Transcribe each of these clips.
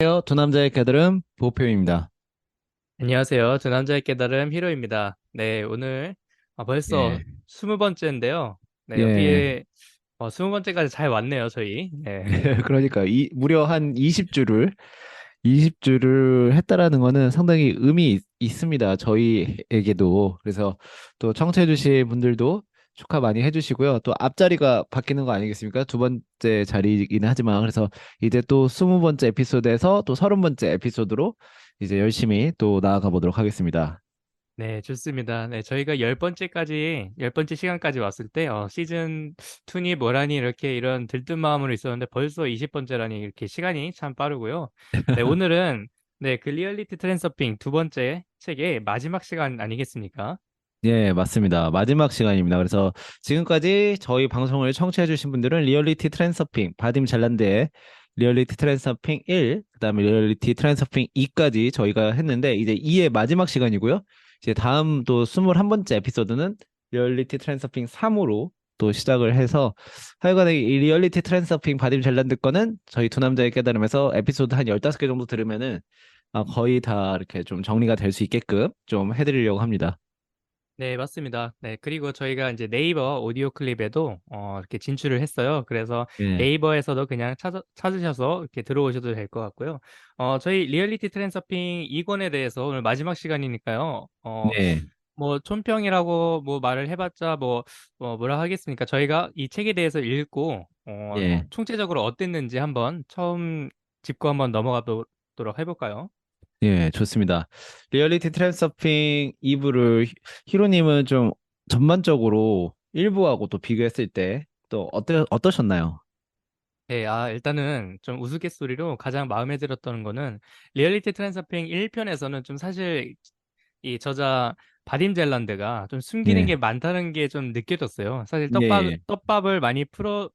안녕하세요. 두 남자의 깨달음 보표입니다. 안녕하세요. 두 남자의 깨달음 히로입니다. 네, 오늘 벌써 예, 20번째인데요. 네, 예. 어떻게 20번째까지 잘 왔네요, 저희. 네. 그러니까 무려 한 20주를 했다라는 거는 상당히 의미 있습니다. 저희에게도. 그래서 또 청취해주신 분들도 축하 많이 해주시고요. 또 앞자리가 바뀌는 거 아니겠습니까? 두 번째 자리이긴 하지만 그래서 이제 또 20번째 에피소드에서 또 30번째 에피소드로 이제 열심히 또 나아가 보도록 하겠습니다. 네, 좋습니다. 네, 저희가 열 번째 시간까지 왔을 때, 시즌 2니 뭐라니 이렇게 이런 들뜬 마음으로 있었는데 벌써 20번째라니 이렇게 시간이 참 빠르고요. 네, 오늘은 네, 그 리얼리티 트랜서핑 두 번째 책의 마지막 시간 아니겠습니까? 예, 맞습니다. 마지막 시간입니다. 그래서 지금까지 저희 방송을 청취해주신 분들은 리얼리티 트랜서핑, 바딤 잘란드의 리얼리티 트랜서핑 1, 그다음에 리얼리티 트랜서핑 2까지 저희가 했는데 이제 2의 마지막 시간이고요. 이제 다음 또 21번째 에피소드는 리얼리티 트랜서핑 3으로 또 시작을 해서 하여간에 이 리얼리티 트랜서핑 바딤 잘란드 거는 저희 두 남자의 깨달음에서 에피소드 한 15개 정도 들으면은 거의 다 이렇게 좀 정리가 될 수 있게끔 좀 해드리려고 합니다. 네, 맞습니다. 네, 그리고 저희가 이제 네이버 오디오 클립에도 이렇게 진출을 했어요. 그래서 예. 네이버에서도 그냥 찾으셔서 이렇게 들어오셔도 될 것 같고요. 저희 리얼리티 트랜서핑 2권에 대해서 오늘 마지막 시간이니까요. 네. 뭐 촌평이라고 뭐 말을 해봤자 뭐라 하겠습니까? 저희가 이 책에 대해서 읽고 예, 총체적으로 어땠는지 한번 처음 짚고 한번 넘어가 보도록 해볼까요? 예, 좋습니다. 리얼리티 트랜스서핑 2부를 히로님은 좀 전반적으로 1부하고 또 비교했을 때 또 어떠셨나요? 네, 일단은 좀 우스갯소리로 가장 마음에 들었던 거는 리얼리티 트랜스핑 1편에서는 좀 사실 이 저자 바딤 젤란드가 좀 숨기는 예, 게 많다는 게 좀 느껴졌어요. 사실 예, 예, 떡밥을 많이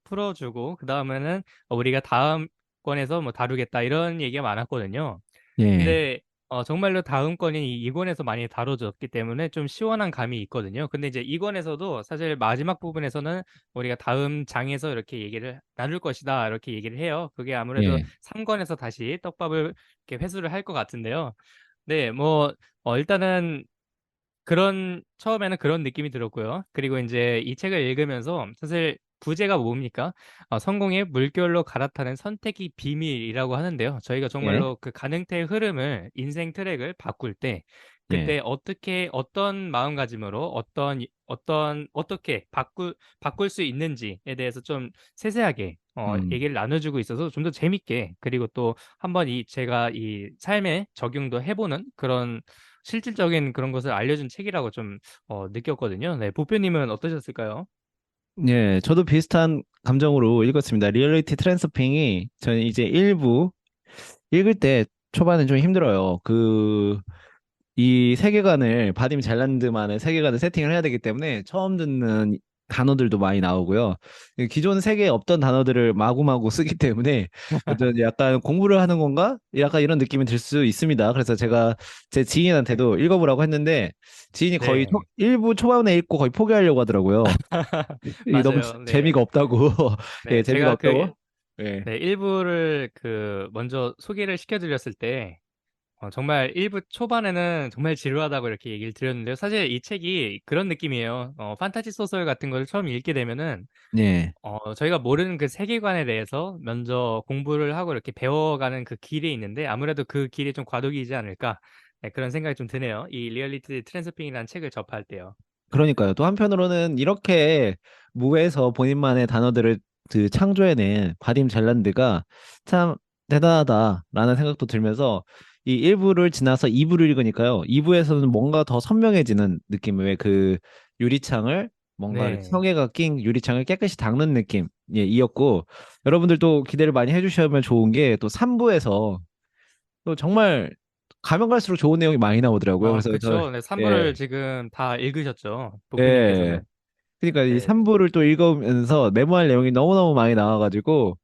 풀어주고, 그 다음에는 우리가 다음 권에서 뭐 다루겠다 이런 얘기가 많았거든요. 예, 근데 정말로 다음 권인 이 2권에서 많이 다뤄졌기 때문에 좀 시원한 감이 있거든요. 근데 이제 2권에서도 사실 마지막 부분에서는 우리가 다음 장에서 이렇게 얘기를 나눌 것이다 이렇게 얘기를 해요. 그게 아무래도 예, 3권에서 다시 떡밥을 이렇게 회수를 할 것 같은데요. 네, 뭐 일단은 처음에는 그런 느낌이 들었고요. 그리고 이제 이 책을 읽으면서 사실 부제가 뭡니까? 성공의 물결로 갈아타는 선택이 비밀이라고 하는데요. 저희가 예, 정말로 그 가능태의 흐름을, 인생 트랙을 바꿀 때, 예, 그때 어떤 마음가짐으로, 어떻게 바꿀 수 있는지에 대해서 좀 세세하게, 음, 얘기를 나눠주고 있어서 좀 더 재밌게, 그리고 또 한번 제가 이 삶에 적용도 해보는 그런 실질적인 그런 것을 알려준 책이라고 좀 느꼈거든요. 네, 보표님은 어떠셨을까요? 예, 저도 비슷한 감정으로 읽었습니다. 리얼리티 트랜스서핑이 저는 이제 1부 읽을 때 초반에 좀 힘들어요. 이 세계관을 바딤 잘란드만의 세계관을 세팅을 해야 되기 때문에 처음 듣는 단어들도 많이 나오고요. 기존 세계에 없던 단어들을 마구마구 쓰기 때문에 어떤 약간 공부를 하는 건가? 약간 이런 느낌이 들 수 있습니다. 그래서 제가 제 지인한테도 읽어보라고 했는데 지인이 거의 네, 일부 초반에 읽고 거의 포기하려고 하더라고요. 이게 너무 맞아요. 네, 재미가 없다고. 예, 네, 재미가 제가 없다고. 예. 네, 일부를 먼저 소개를 시켜드렸을 때, 정말 일부 초반에는 정말 지루하다고 이렇게 얘기를 드렸는데요. 사실 이 책이 그런 느낌이에요. 판타지 소설 같은 걸 처음 읽게 되면은, 예. 저희가 모르는 그 세계관에 대해서 먼저 공부를 하고 이렇게 배워가는 그 길이 있는데, 아무래도 그 길이 좀 과도기이지 않을까, 네, 그런 생각이 좀 드네요. 이 리얼리티 트랜스핑이라는 책을 접할 때요. 그러니까요. 또 한편으로는 이렇게 무에서 본인만의 단어들을 창조해낸 바딤 잘란드가 참 대단하다라는 생각도 들면서 이 1부를 지나서 2부를 읽으니까요. 2부에서는 뭔가 더 선명해지는 느낌. 왜 그 유리창을 뭔가 이렇게 네. 성에가 낀 유리창을 깨끗이 닦는 느낌. 예, 이었고 여러분들도 기대를 많이 해주시면 좋은 게 또 3부에서 또 정말 가면 갈수록 좋은 내용이 많이 나오더라고요. 그래서 그쵸. 네, 예, 3부를 지금 다 읽으셨죠. 예. 보표님께서는. 그러니까 이 네. 3부를 또 읽으면서 메모할 내용이 너무너무 많이 나와가지고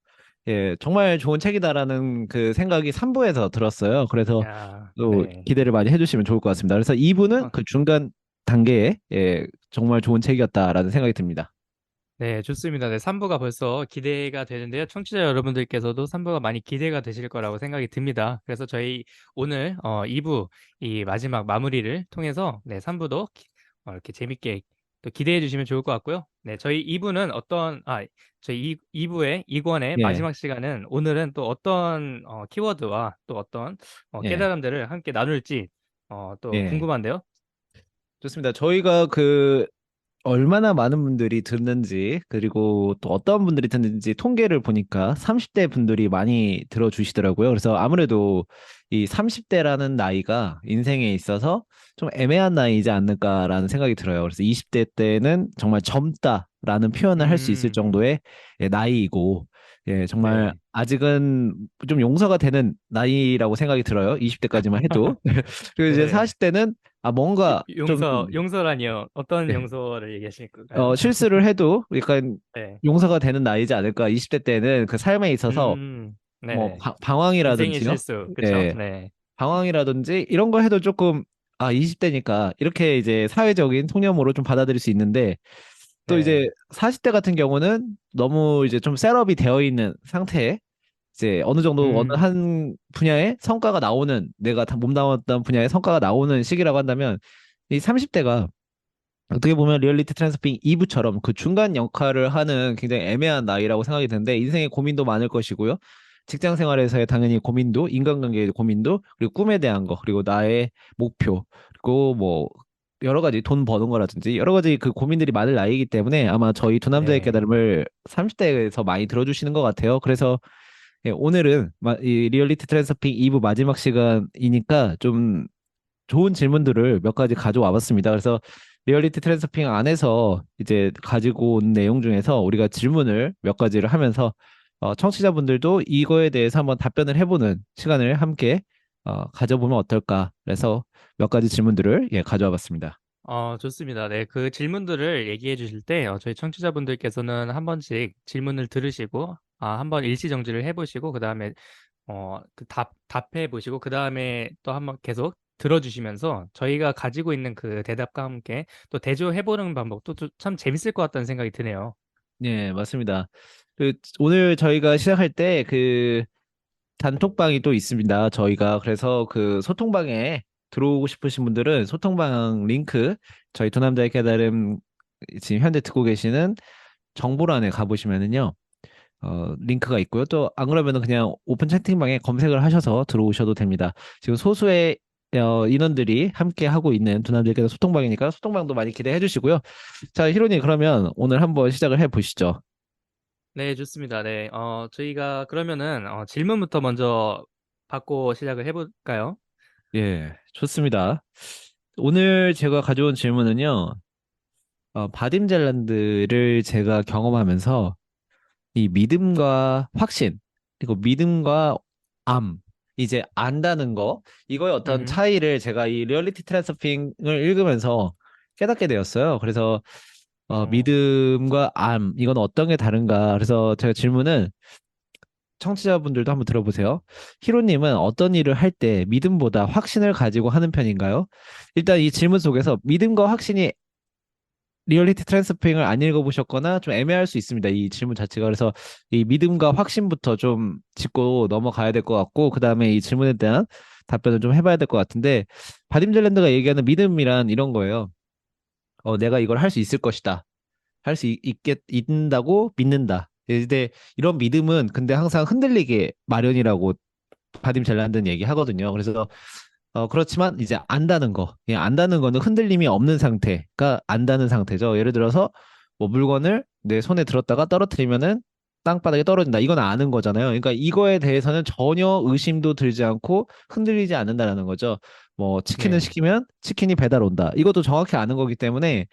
예, 정말 좋은 책이다라는 그 생각이 3부에서 들었어요. 그래서 야, 또 네. 기대를 많이 해주시면 좋을 것 같습니다. 그래서 2부는 어, 그 중간 단계에 예, 정말 좋은 책이었다라는 생각이 듭니다. 네, 좋습니다. 네, 3부가 벌써 기대가 되는데요. 청취자 여러분들께서도 3부가 많이 기대가 되실 거라고 생각이 듭니다. 그래서 저희 오늘 2부 이 마지막 마무리를 통해서 네, 3부도 이렇게 재밌게 또 기대해 주시면 좋을 것 같고요. 네, 저희 2부는 저희 2부의 2권의 예, 마지막 시간은 오늘은 또 어떤 키워드와 또 어떤 예, 깨달음들을 함께 나눌지 또 예. 궁금한데요. 좋습니다. 저희가 얼마나 많은 분들이 듣는지, 그리고 또 어떤 분들이 듣는지 통계를 보니까 30대 분들이 많이 들어주시더라고요. 그래서 아무래도 이 30대라는 나이가 인생에 있어서 좀 애매한 나이이지 않을까라는 생각이 들어요. 그래서 20대 때는 정말 젊다라는 표현을 할 수 있을 음, 정도의 나이이고, 예, 정말 네. 아직은 좀 용서가 되는 나이라고 생각이 들어요. 20대까지만 해도. 그리고 이제 네. 40대는 뭔가 좀 용서라니요. 어떤 용서를 얘기하실 건가요? 실수를 해도 약간 네. 용서가 되는 나이지 않을까. 20대 때는 그 삶에 있어서 뭐 네네. 인생의 방황이라든지요. 실수, 그쵸? 예, 네. 방황이라든지 이런 거 해도 조금 20대니까 이렇게 이제 사회적인 통념으로 좀 받아들일 수 있는데 또 네. 이제 40대 같은 경우는 너무 이제 좀 셋업이 되어 있는 상태에 이제 어느 정도 어느 음, 한 분야의 성과가 나오는 내가 몸담았던 분야의 성과가 나오는 시기라고 한다면 이 30대가 어떻게 보면 리얼리티 트랜스핑 2부처럼 그 중간 역할을 하는 굉장히 애매한 나이라고 생각이 드는데 인생의 고민도 많을 것이고요. 직장 생활에서의 당연히 고민도, 인간관계의 고민도, 그리고 꿈에 대한 거, 그리고 나의 목표, 그리고 뭐 여러 가지 돈 버는 거라든지 여러 가지 그 고민들이 많을 나이이기 때문에 아마 저희 두 남자의 네. 깨달음을 30대에서 많이 들어주시는 것 같아요. 그래서 오늘은 이 리얼리티 트랜스핑 2부 마지막 시간이니까 좀 좋은 질문들을 몇 가지 가져와 봤습니다. 그래서 리얼리티 트랜스핑 안에서 이제 가지고 온 내용 중에서 우리가 질문을 몇 가지를 하면서 청취자분들도 이거에 대해서 한번 답변을 해보는 시간을 함께 가져보면 어떨까. 그래서 몇 가지 질문들을 가져와 봤습니다. 좋습니다. 네. 그 질문들을 얘기해 주실 때, 저희 청취자분들께서는 한 번씩 질문을 들으시고, 한번 일시정지를 해보시고, 그 다음에, 답해 보시고, 그 다음에 또 한번 계속 들어주시면서 저희가 가지고 있는 그 대답과 함께 또 대조해보는 방법도 참 재밌을 것 같다는 생각이 드네요. 네, 맞습니다. 오늘 저희가 시작할 때 단톡방이 또 있습니다. 저희가 그래서 그 소통방에 들어오고 싶으신 분들은 소통방 링크 저희 두 남자의 깨달음 지금 현재 듣고 계시는 정보란에 가보시면은요. 링크가 있고요. 또 안 그러면은 그냥 오픈 채팅방에 검색을 하셔서 들어오셔도 됩니다. 지금 소수의 인원들이 함께 하고 있는 두 남자의 깨달음 소통방이니까 소통방도 많이 기대해 주시고요. 자, 히로님 그러면 오늘 한번 시작을 해 보시죠. 네, 좋습니다. 네, 저희가 그러면은 질문부터 먼저 받고 시작을 해볼까요? 예, 좋습니다. 오늘 제가 가져온 질문은요. 바딤잘란드를 제가 경험하면서 이 믿음과 확신, 그리고 믿음과 암, 이제 안다는 거, 이거의 어떤 음, 차이를 제가 이 리얼리티 트랜스핑을 읽으면서 깨닫게 되었어요. 그래서 어, 믿음과 암, 이건 어떤 게 다른가? 그래서 제가 질문은 청취자분들도 한번 들어보세요. 히로님은 어떤 일을 할 때 믿음보다 확신을 가지고 하는 편인가요? 일단 이 질문 속에서 믿음과 확신이 리얼리티 트랜스핑을 안 읽어보셨거나 좀 애매할 수 있습니다. 이 질문 자체가. 그래서 이 믿음과 확신부터 좀 짚고 넘어가야 될 것 같고, 그 다음에 이 질문에 대한 답변을 좀 해봐야 될 것 같은데, 바딤젤랜드가 얘기하는 믿음이란 이런 거예요. 내가 이걸 할 수 있을 것이다. 할 수 있다고 믿는다. 근데 이런 믿음은 근데 항상 흔들리게 마련이라고 바딤 잘난다는 얘기 하거든요. 그래서 그렇지만 이제 안다는 거, 안다는 거는 흔들림이 없는 상태가 안다는 상태죠. 예를 들어서 뭐 물건을 내 손에 들었다가 떨어뜨리면은 땅바닥에 떨어진다. 이건 아는 거잖아요. 그러니까 이거에 대해서는 전혀 의심도 들지 않고 흔들리지 않는다라는 거죠. 뭐 치킨을 네, 시키면 치킨이 배달 온다. 이것도 정확히 아는 거기 때문에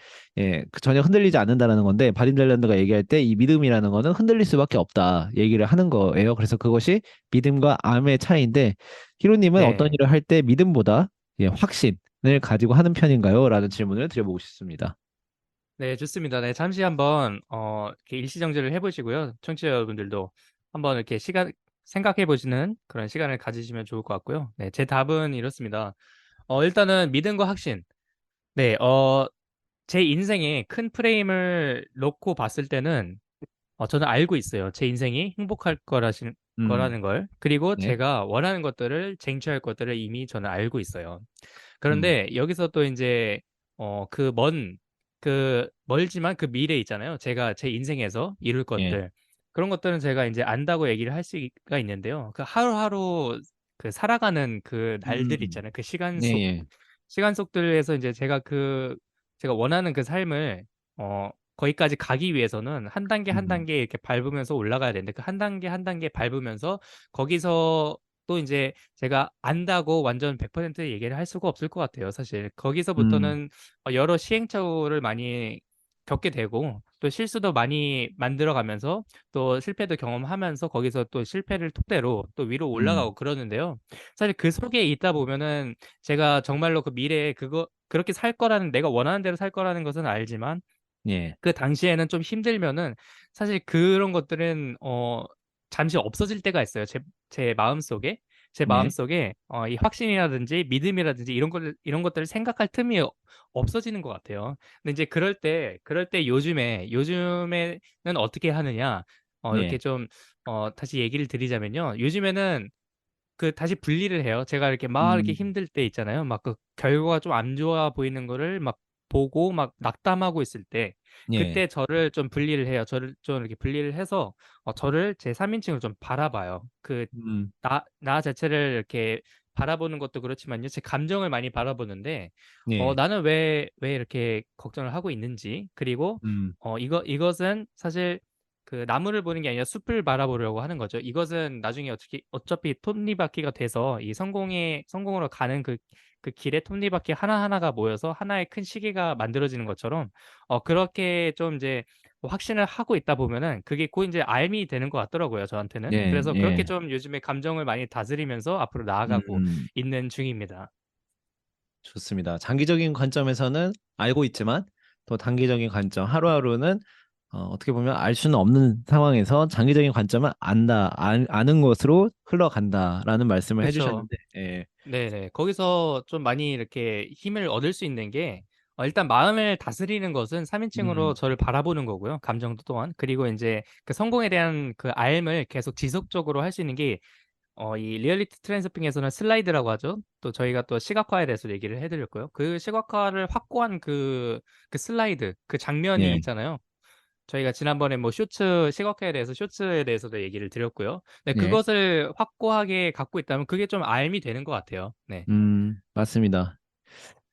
전혀 흔들리지 않는다라는 건데 바dim잘랜드가 얘기할 때 이 믿음이라는 거는 흔들릴 수밖에 없다 얘기를 하는 거예요. 그래서 그것이 믿음과 암의 차이인데 히로님은 어떤 네, 일을 할 때 믿음보다 확신을 가지고 하는 편인가요? 라는 질문을 드려보고 싶습니다. 네, 좋습니다. 네, 잠시 한번 이렇게 일시정지를 해보시고요. 청취자 여러분들도 한번 이렇게 생각해 보시는 그런 시간을 가지시면 좋을 것 같고요. 네, 제 답은 이렇습니다. 일단은 믿음과 확신. 네, 제 인생에 큰 프레임을 놓고 봤을 때는 저는 알고 있어요. 제 인생이 행복할 음, 거라는 걸. 그리고 네, 제가 원하는 것들을, 쟁취할 것들을 이미 저는 알고 있어요. 음, 그런데 여기서 또 이제, 멀지만 그 미래 있잖아요. 제가 제 인생에서 이룰 예, 것들. 그런 것들은 제가 이제 안다고 얘기를 할 수가 있는데요. 그 하루하루 그 살아가는 그 날들 음, 있잖아요. 그 네, 예, 시간 속들에서 이제 제가 원하는 그 삶을, 거기까지 가기 위해서는 한 단계 한 음, 단계 이렇게 밟으면서 올라가야 되는데 그 한 단계 한 단계 밟으면서 거기서 또 이제 제가 안다고 완전 100% 얘기를 할 수가 없을 것 같아요, 사실. 음, 거기서부터는 여러 시행착오를 많이 겪게 되고 또 실수도 많이 만들어가면서 또 실패도 경험하면서 거기서 또 실패를 토대로 또 위로 음, 올라가고 그러는데요. 사실 그 속에 있다 보면은 제가 정말로 그 미래에 그렇게 살 거라는, 내가 원하는 대로 살 거라는 것은 알지만 예, 그 당시에는 좀 힘들면은 사실 그런 것들은 잠시 없어질 때가 있어요. 제 마음속에. 제 네, 마음속에 이 확신이라든지 믿음이라든지 이런 것들을 생각할 틈이 없어지는 것 같아요. 근데 이제 그럴 때 요즘에는 어떻게 하느냐? 이렇게 예, 좀 다시 얘기를 드리자면요. 요즘에는 그 다시 분리를 해요. 제가 이렇게 막 이렇게 음, 힘들 때 있잖아요. 막 그 결과가 좀 안 좋아 보이는 거를 막 보고 막 낙담하고 있을 때 예, 그때 저를 좀 분리를 해요. 저를 좀 이렇게 분리를 해서 저를 제 3인칭으로 좀 바라봐요. 음, 나 자체를 이렇게 바라보는 것도 그렇지만요. 제 감정을 많이 바라보는데 예, 나는 왜 이렇게 걱정을 하고 있는지, 그리고 음, 이것은 사실 그 나무를 보는 게 아니라 숲을 바라보려고 하는 거죠. 이것은 나중에 어차피 톱니바퀴가 돼서 이 성공으로 가는 그 길에 톱니바퀴 하나하나가 모여서 하나의 큰 시계가 만들어지는 것처럼 그렇게 좀 이제 확신을 하고 있다 보면은 그게 곧 이제 알미 되는 것 같더라고요, 저한테는. 예, 그래서 그렇게 예, 좀 요즘에 감정을 많이 다스리면서 앞으로 나아가고 음, 있는 중입니다. 좋습니다. 장기적인 관점에서는 알고 있지만 또 단기적인 관점, 하루하루는 어떻게 보면 알 수는 없는 상황에서 장기적인 관점은 아는 것으로 흘러간다라는 말씀을 그렇죠. 해주셨는데, 예, 네네. 거기서 좀 많이 이렇게 힘을 얻을 수 있는 게, 일단 마음을 다스리는 것은 3인칭으로 음, 저를 바라보는 거고요. 감정도 또한. 그리고 이제 그 성공에 대한 그 알을 계속 지속적으로 할 수 있는 게, 이 리얼리티 트랜스핑에서는 슬라이드라고 하죠. 또 저희가 또 시각화에 대해서 얘기를 해드렸고요. 그 시각화를 확고한 그 슬라이드, 그 장면이 예, 있잖아요. 저희가 지난번에 뭐 시각화에 대해서 쇼츠에 대해서도 얘기를 드렸고요. 네, 예, 그것을 확고하게 갖고 있다면 그게 좀 알미 되는 것 같아요. 네. 맞습니다.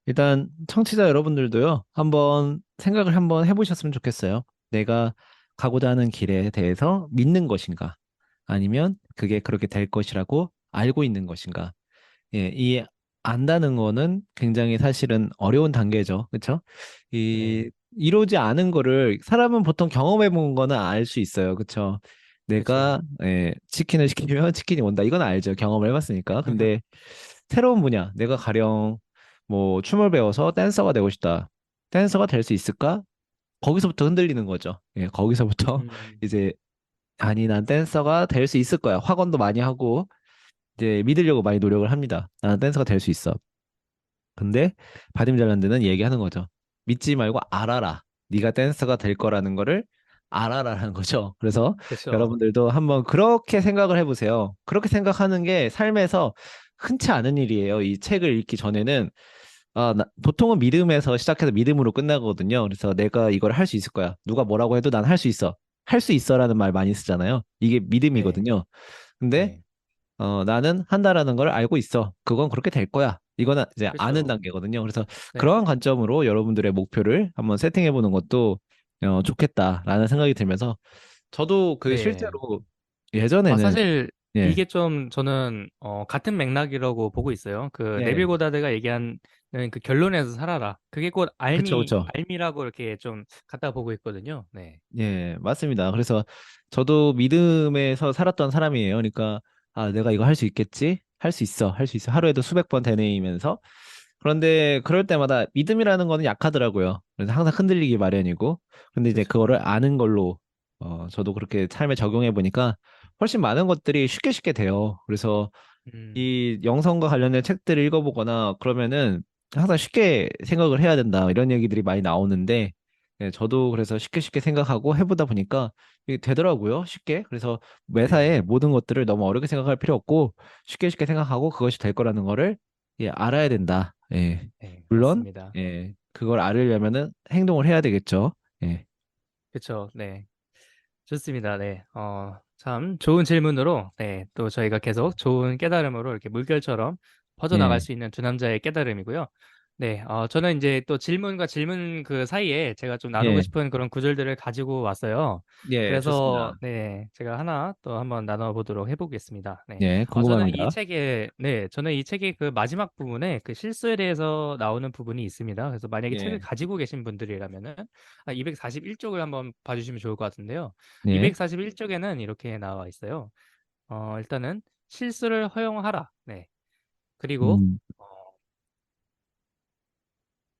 일단 청취자 여러분들도요, 한번 해보셨으면 좋겠어요. 내가 가고자 하는 길에 대해서 믿는 것인가? 아니면 그게 그렇게 될 것이라고 알고 있는 것인가? 예, 이 안다는 거는 굉장히 사실은 어려운 단계죠. 그렇죠? 네. 이루지 않은 거를 사람은 보통 경험해 본 거는 알 수 있어요. 그렇죠? 그렇죠. 내가 치킨을 시키면 치킨이 온다. 이건 알죠. 경험을 해봤으니까. 근데 새로운 분야, 내가 가령 뭐 춤을 배워서 댄서가 되고 싶다. 댄서가 될 수 있을까? 거기서부터 흔들리는 거죠. 예, 거기서부터 음, 이제 아니 난 댄서가 될 수 있을 거야. 학원도 많이 하고 이제 믿으려고 많이 노력을 합니다. 나는 댄서가 될 수 있어. 근데 바디 잘란드는 얘기하는 거죠. 믿지 말고 알아라. 네가 댄서가 될 거라는 거를 알아라라는 거죠. 그래서 그렇죠. 여러분들도 한번 그렇게 생각을 해보세요. 그렇게 생각하는 게 삶에서 흔치 않은 일이에요. 이 책을 읽기 전에는 보통은 믿음에서 시작해서 믿음으로 끝나거든요. 그래서 내가 이걸 할 수 있을 거야. 누가 뭐라고 해도 난 할 수 있어. 할 수 있어라는 말 많이 쓰잖아요. 이게 네. 믿음이거든요. 근데 네. 나는 한다라는 걸 알고 있어. 그건 그렇게 될 거야. 이거는 이제 아는 그렇죠. 단계거든요. 그래서 네. 그러한 관점으로 여러분들의 목표를 한번 세팅해 보는 것도 좋겠다라는 생각이 들면서 저도 그 네. 실제로 예전에는 사실 예, 이게 좀 저는 같은 맥락이라고 보고 있어요. 그 예, 네빌 고다드가 얘기하는 그 결론에서 살아라. 그게 곧 그쵸, 그쵸. 알미라고 이렇게 좀 갖다 보고 있거든요. 네. 예, 맞습니다. 그래서 저도 믿음에서 살았던 사람이에요. 그러니까 내가 이거 할 수 있겠지? 할 수 있어, 할 수 있어. 하루에도 수백 번 되뇌이면서 그런데 그럴 때마다 믿음이라는 거는 약하더라고요. 그래서 항상 흔들리기 마련이고. 근데 이제 그렇죠. 그거를 아는 걸로, 저도 그렇게 삶에 적용해 보니까 훨씬 많은 것들이 쉽게 쉽게 돼요. 그래서 음, 이 영성과 관련된 책들을 읽어보거나 그러면은 항상 쉽게 생각을 해야 된다 이런 얘기들이 많이 나오는데 예, 저도 그래서 쉽게 쉽게 생각하고 해보다 보니까 이게 되더라고요. 쉽게. 그래서 네, 매사에 모든 것들을 너무 어렵게 생각할 필요 없고 쉽게 쉽게 생각하고 그것이 될 거라는 거를 예, 알아야 된다. 예. 네, 물론 맞습니다. 예, 그걸 알으려면은 행동을 해야 되겠죠. 예. 그쵸, 네. 좋습니다. 네. 참 좋은 질문으로, 네, 또 저희가 계속 좋은 깨달음으로 이렇게 물결처럼 퍼져나갈 예. 수 있는 두 남자의 깨달음이고요. 네, 저는 이제 또 질문과 질문 그 사이에 제가 좀 나누고 예. 싶은 그런 구절들을 가지고 왔어요. 예, 그래서, 좋습니다. 네, 제가 하나 또 한번 나눠보도록 해보겠습니다. 네. 예, 저는 이 궁금합니다. 책에, 네, 저는 이 책의 그 마지막 부분에 그 실수에 대해서 나오는 부분이 있습니다. 그래서 만약에 책을 예. 가지고 계신 분들이라면은, 241쪽을 한번 봐주시면 좋을 것 같은데요. 예. 241쪽에는 이렇게 나와 있어요. 일단은 실수를 허용하라. 네. 그리고 음. 어,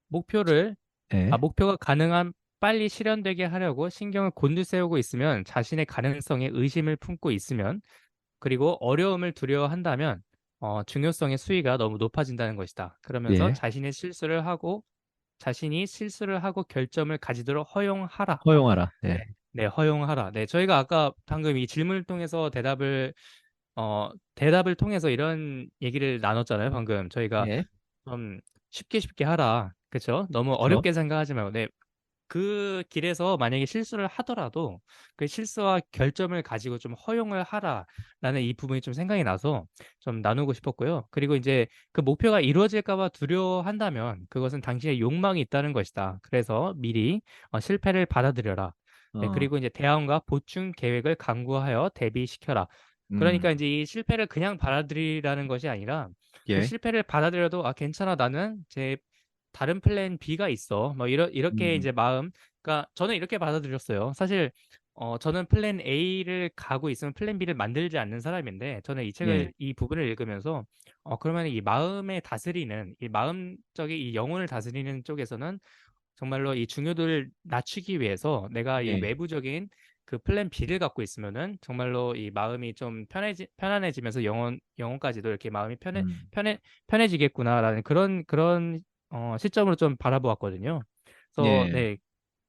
목표를 예. 목표가 가능한 빨리 실현되게 하려고 신경을 곤두세우고 있으면 자신의 가능성에 의심을 품고 있으면 그리고 어려움을 두려워한다면 중요성의 수위가 너무 높아진다는 것이다. 그러면서 예. 자신이 실수를 하고 결점을 가지도록 허용하라. 허용하라. 네, 예. 네, 허용하라. 네, 저희가 아까 방금 이 질문을 통해서 대답을 통해서 이런 얘기를 나눴잖아요. 방금 저희가 예. 좀 쉽게 쉽게 하라. 그렇죠? 너무 그렇죠? 어렵게 생각하지 말고. 네, 그 길에서 만약에 실수를 하더라도 그 실수와 결점을 가지고 좀 허용을 하라라는 이 부분이 좀 생각이 나서 좀 나누고 싶었고요. 그리고 이제 그 목표가 이루어질까 봐 두려워한다면 그것은 당신의 욕망이 있다는 것이다. 그래서 미리 실패를 받아들여라. 네, 어. 그리고 이제 대안과 보충 계획을 강구하여 대비시켜라. 음. 그러니까 이제 이 실패를 그냥 받아들이라는 것이 아니라 그 예. 실패를 받아들여도 괜찮아. 나는 제 다른 플랜 B가 있어. 뭐 이렇게 음. 이제 그러니까 저는 이렇게 받아들였어요. 사실 저는 플랜 A를 가고 있으면 플랜 B를 만들지 않는 사람인데 저는 예. 이 부분을 읽으면서 그러면 이 마음에 다스리는 이 마음적인 이 영혼을 다스리는 쪽에서는 정말로 이 중요도를 낮추기 위해서 내가 이 예. 외부적인 그 플랜 B를 갖고 있으면은 정말로 이 마음이 좀 편안해지면서 영혼까지도 이렇게 마음이 음. 편해지겠구나라는 그런 시점으로 좀 바라보았거든요. 그래서 예. 네,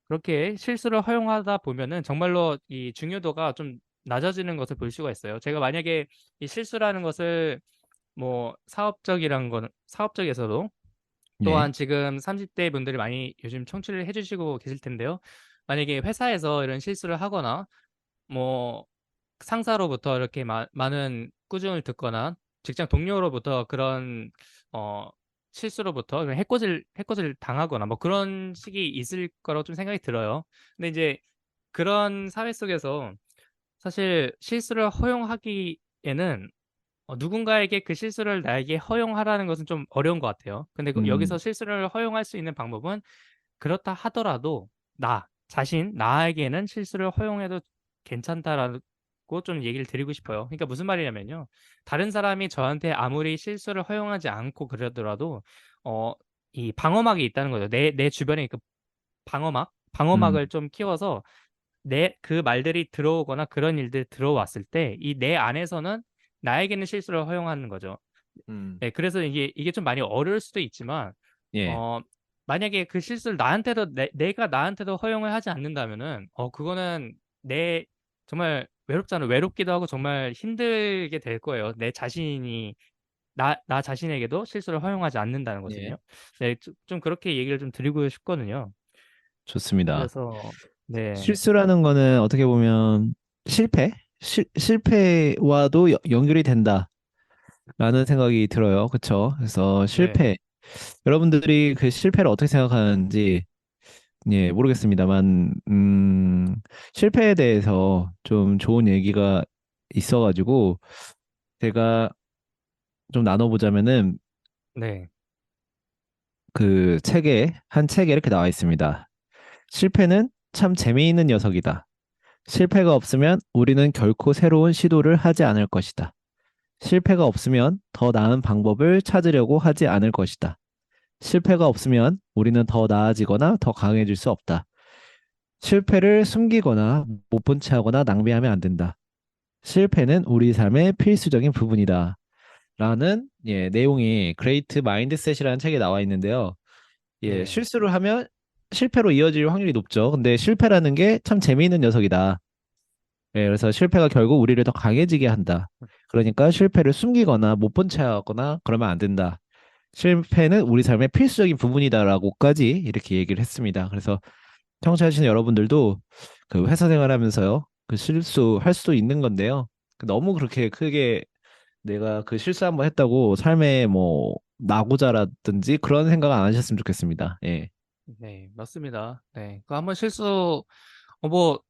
그렇게 실수를 허용하다 보면은 정말로 이 중요도가 좀 낮아지는 것을 볼 수가 있어요. 제가 만약에 이 실수라는 것을 뭐 사업적에서도 예. 또한 지금 30대 분들이 많이 요즘 청취를 해주시고 계실 텐데요. 만약에 회사에서 이런 실수를 하거나 뭐 상사로부터 이렇게 많은 꾸중을 듣거나 직장 동료로부터 그런 어 실수로부터 그런 해코지를 당하거나 뭐 그런 식이 있을 거라고 좀 생각이 들어요. 근데 이제 그런 사회 속에서 사실 실수를 허용하기에는 누군가에게 그 실수를 나에게 허용하라는 것은 좀 어려운 것 같아요. 근데 여기서 음. 실수를 허용할 수 있는 방법은 그렇다 하더라도 나에게는 실수를 허용해도 괜찮다라고 좀 얘기를 드리고 싶어요. 그러니까 무슨 말이냐면요. 다른 사람이 저한테 아무리 실수를 허용하지 않고 그러더라도 어, 이 방어막이 있다는 거죠. 내 주변에 그 음. 방어막을 좀 키워서 그 말들이 들어오거나 그런 일들이 들어왔을 때 이 내 안에서는 나에게는 실수를 허용하는 거죠. 음. 네, 그래서 이게 좀 많이 어려울 수도 있지만 예. 어, 만약에 그 실수를 내가 나한테도 허용을 하지 않는다면은, 그거는 정말 외롭잖아. 외롭기도 하고 정말 힘들게 될 거예요. 내 자신이, 나 자신에게도 실수를 허용하지 않는다는 예. 것은요. 네, 좀 그렇게 얘기를 좀 드리고 싶거든요. 좋습니다. 그래서, 네, 실수라는 거는 어떻게 보면 실패? 실패와도 연결이 된다라는 생각이 들어요. 그쵸? 그래서 네, 실패. 여러분들이 그 실패를 어떻게 생각하는지 예, 모르겠습니다만, 실패에 대해서 좀 좋은 얘기가 있어가지고, 제가 좀 나눠보자면은, 네, 한 책에 이렇게 나와 있습니다. 실패는 참 재미있는 녀석이다. 실패가 없으면 우리는 결코 새로운 시도를 하지 않을 것이다. 실패가 없으면 더 나은 방법을 찾으려고 하지 않을 것이다. 실패가 없으면 우리는 더 나아지거나 더 강해질 수 없다. 실패를 숨기거나 못 본 채 하거나 낭비하면 안 된다. 실패는 우리 삶의 필수적인 부분이다. 라는 예, 내용이 그레이트 마인드셋이라는 책에 나와 있는데요. 예, 네. 실수를 하면 실패로 이어질 확률이 높죠. 근데 실패라는 게 참 재미있는 녀석이다. 예, 그래서 실패가 결국 우리를 더 강해지게 한다. 그러니까 실패를 숨기거나 못 본 채 하거나 그러면 안 된다. 실패는 우리 삶의 필수적인 부분이다라고까지 이렇게 얘기를 했습니다. 그래서 청취하시는 여러분들도 그 회사 생활하면서요, 그 실수할 수도 있는 건데요. 너무 그렇게 크게 내가 그 실수 한번 했다고 삶에 뭐 나고자라든지 그런 생각 안 하셨으면 좋겠습니다. 예. 네, 맞습니다. 네. 그 한번 뭐,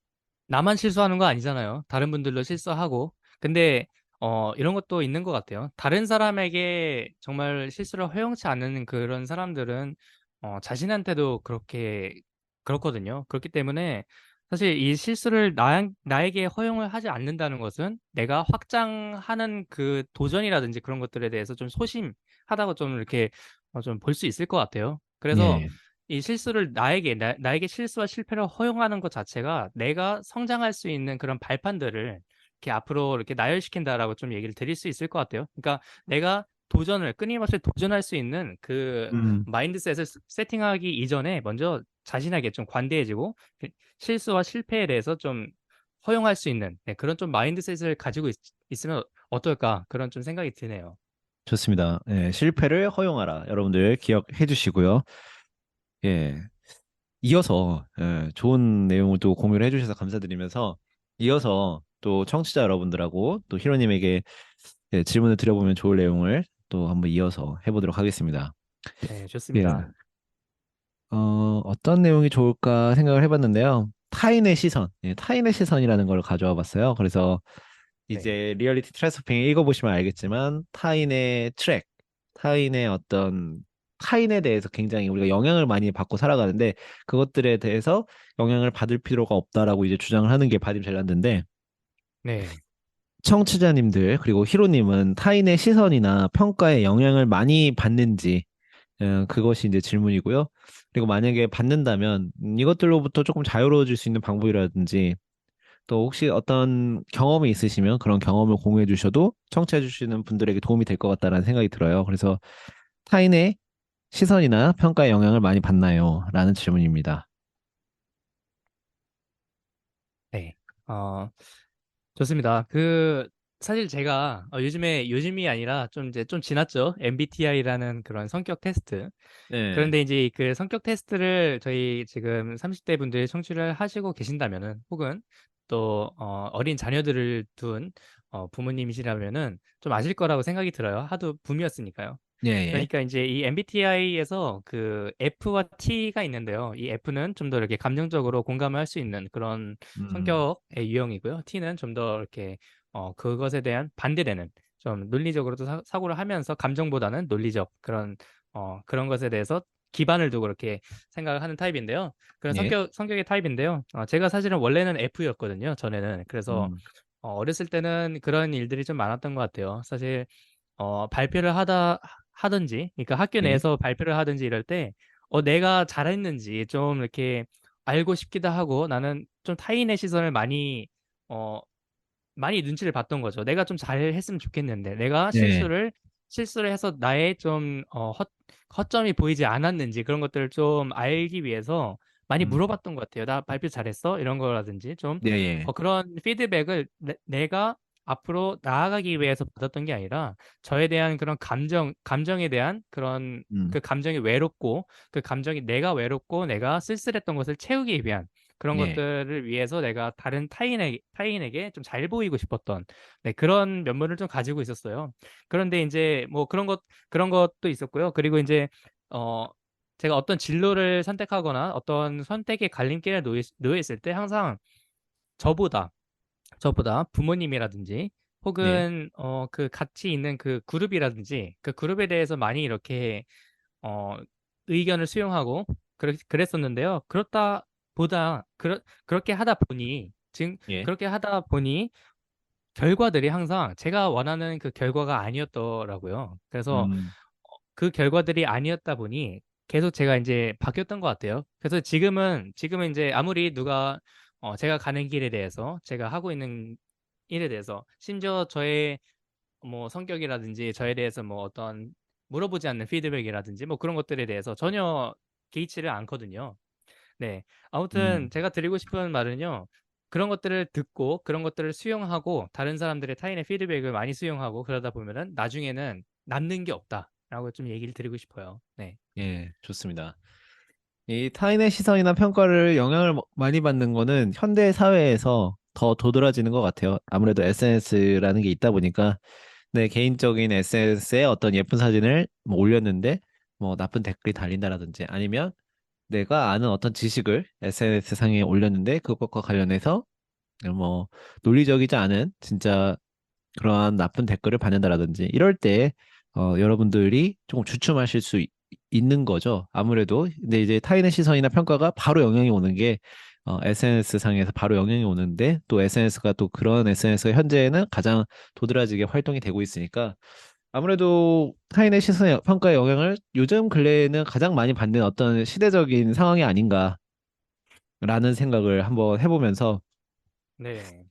나만 실수하는 거 아니잖아요. 다른 분들도 실수하고. 근데, 이런 것도 있는 것 같아요. 다른 사람에게 정말 실수를 허용치 않는 그런 사람들은, 자신한테도 그렇거든요. 그렇기 때문에, 사실 이 실수를 나에게 허용을 하지 않는다는 것은 내가 확장하는 그 도전이라든지 그런 것들에 대해서 좀 소심하다고 좀 이렇게 좀 볼 수 있을 것 같아요. 그래서 예. 이 실수를 나에게 실수와 실패를 허용하는 것 자체가 내가 성장할 수 있는 그런 발판들을 이렇게 앞으로 이렇게 나열시킨다라고 좀 얘기를 드릴 수 있을 것 같아요. 그러니까 내가 끊임없이 도전할 수 있는 그 음, 마인드셋을 세팅하기 이전에 먼저 자신에게 좀 관대해지고 그 실수와 실패에 대해서 좀 허용할 수 있는 네, 그런 좀 마인드셋을 가지고 있으면 어떨까 그런 좀 생각이 드네요. 좋습니다. 예, 실패를 허용하라. 여러분들 기억해 주시고요. 예. 이어서 예, 좋은 내용을 또 공유를 해주셔서 감사드리면서 이어서 또 청취자 여러분들하고 또 히로님에게 예, 질문을 드려보면 좋을 내용을 또 한번 이어서 해보도록 하겠습니다. 네, 예. 좋습니다. 어떤 내용이 좋을까 생각을 해봤는데요. 타인의 시선, 예, 타인의 시선이라는 걸 가져와 봤어요. 그래서 네. 이제 리얼리티 트랜스퍼핑 읽어보시면 알겠지만 타인의 트랙, 타인의 어떤 타인에 대해서 굉장히 우리가 영향을 많이 받고 살아가는데 그것들에 대해서 영향을 받을 필요가 없다라고 이제 주장을 하는 게 바딤 젤란드인데 네. 청취자님들 그리고 히로님은 타인의 시선이나 평가에 영향을 많이 받는지 그것이 이제 질문이고요. 그리고 만약에 받는다면 이것들로부터 조금 자유로워질 수 있는 방법이라든지 또 혹시 어떤 경험이 있으시면 그런 경험을 공유해 주셔도 청취해 주시는 분들에게 도움이 될 것 같다라는 생각이 들어요. 그래서 타인의 시선이나 평가에 영향을 많이 받나요? 라는 질문입니다. 네. 어, 좋습니다. 사실 제가 요즘이 아니라 좀 이제 좀 지났죠. MBTI라는 그런 성격 테스트. 네. 그런데 이제 그 성격 테스트를 저희 지금 30대 분들이 청취를 하시고 계신다면은 혹은 또 어린 자녀들을 둔 부모님이시라면은 좀 아실 거라고 생각이 들어요. 하도 붐이었으니까요. 예, 예. 그러니까 이제 이 MBTI에서 그 F와 T가 있는데요. 이 F는 좀 더 이렇게 감정적으로 공감을 할 수 있는 그런 음, 성격의 유형이고요. T는 좀 더 이렇게 그것에 대한 반대되는 좀 논리적으로도 사고를 하면서 감정보다는 논리적 그런 것에 대해서 기반을 두고 이렇게 생각을 하는 타입인데요. 그런 예. 성격의 타입인데요. 제가 사실은 원래는 F였거든요. 전에는. 그래서 음, 어렸을 때는 그런 일들이 좀 많았던 것 같아요. 사실 하든지, 그러니까 학교 예. 내에서 발표를 하든지 이럴 때, 내가 잘했는지 좀 이렇게 알고 싶기도 하고, 나는 좀 타인의 시선을 어, 많이 눈치를 봤던 거죠. 내가 좀 잘했으면 좋겠는데, 내가 예. 실수를 해서 나의 좀, 허점이 보이지 않았는지 그런 것들을 좀 알기 위해서 많이 음, 물어봤던 것 같아요. 나 발표 잘했어? 이런 거라든지 좀, 예, 예. 그런 피드백을 내가 앞으로 나아가기 위해서 받았던 게 아니라 저에 대한 그런 감정에 대한 음, 그 감정이 외롭고 그 감정이 내가 외롭고 내가 쓸쓸했던 것을 채우기 위한 그런 예. 것들을 위해서 내가 다른 타인에게 좀 잘 보이고 싶었던 네, 그런 면모를 좀 가지고 있었어요. 그런데 이제 뭐 그런 것도 있었고요. 그리고 이제 어 제가 어떤 진로를 선택하거나 어떤 선택의 갈림길에 놓여 있을 때 항상 저보다 부모님이라든지 예. 혹은 그 같이 있는 그 그룹이라든지 그 그룹에 대해서 많이 이렇게 어, 의견을 수용하고 그랬었는데요. 그렇게 하다 보니 지금 예. 그렇게 하다 보니 결과들이 항상 제가 원하는 그 결과가 아니었더라고요. 그래서 음, 그 결과들이 아니었다 보니 계속 제가 이제 바뀌었던 것 같아요. 그래서 지금은 이제 아무리 누가 제가 가는 길에 대해서 제가 하고 있는 일에 대해서 심지어 저의 뭐 성격이라든지 저에 대해서 뭐 어떤 물어보지 않는 피드백이라든지 뭐 그런 것들에 대해서 전혀 개의치를 않거든요. 네. 아무튼 음, 제가 드리고 싶은 말은요. 그런 것들을 듣고 그런 것들을 수용하고 다른 사람들의 타인의 피드백을 많이 수용하고 그러다 보면은 나중에는 남는 게 없다라고 좀 얘기를 드리고 싶어요. 네. 예, 좋습니다. 이 타인의 시선이나 평가를 영향을 많이 받는 거는 현대 사회에서 더 도드라지는 것 같아요. 아무래도 SNS라는 게 있다 보니까 내 개인적인 SNS에 어떤 예쁜 사진을 뭐 올렸는데 뭐 나쁜 댓글이 달린다라든지 아니면 내가 아는 어떤 지식을 SNS 상에 올렸는데 그것과 관련해서 뭐 논리적이지 않은 진짜 그러한 나쁜 댓글을 받는다라든지 이럴 때 여러분들이 조금 주춤하실 수 있는 거죠. 아무래도 근데 이제 타인의 시선이나 평가가 바로 영향이 오는 게 SNS 상에서 바로 영향이 오는데 또 SNS가 또 그런 SNS가 현재는 가장 도드라지게 활동이 되고 있으니까 아무래도 타인의 시선 평가의 영향을 요즘 근래에는 가장 많이 받는 어떤 시대적인 상황이 아닌가라는 생각을 한번 해보면서 네. 뭐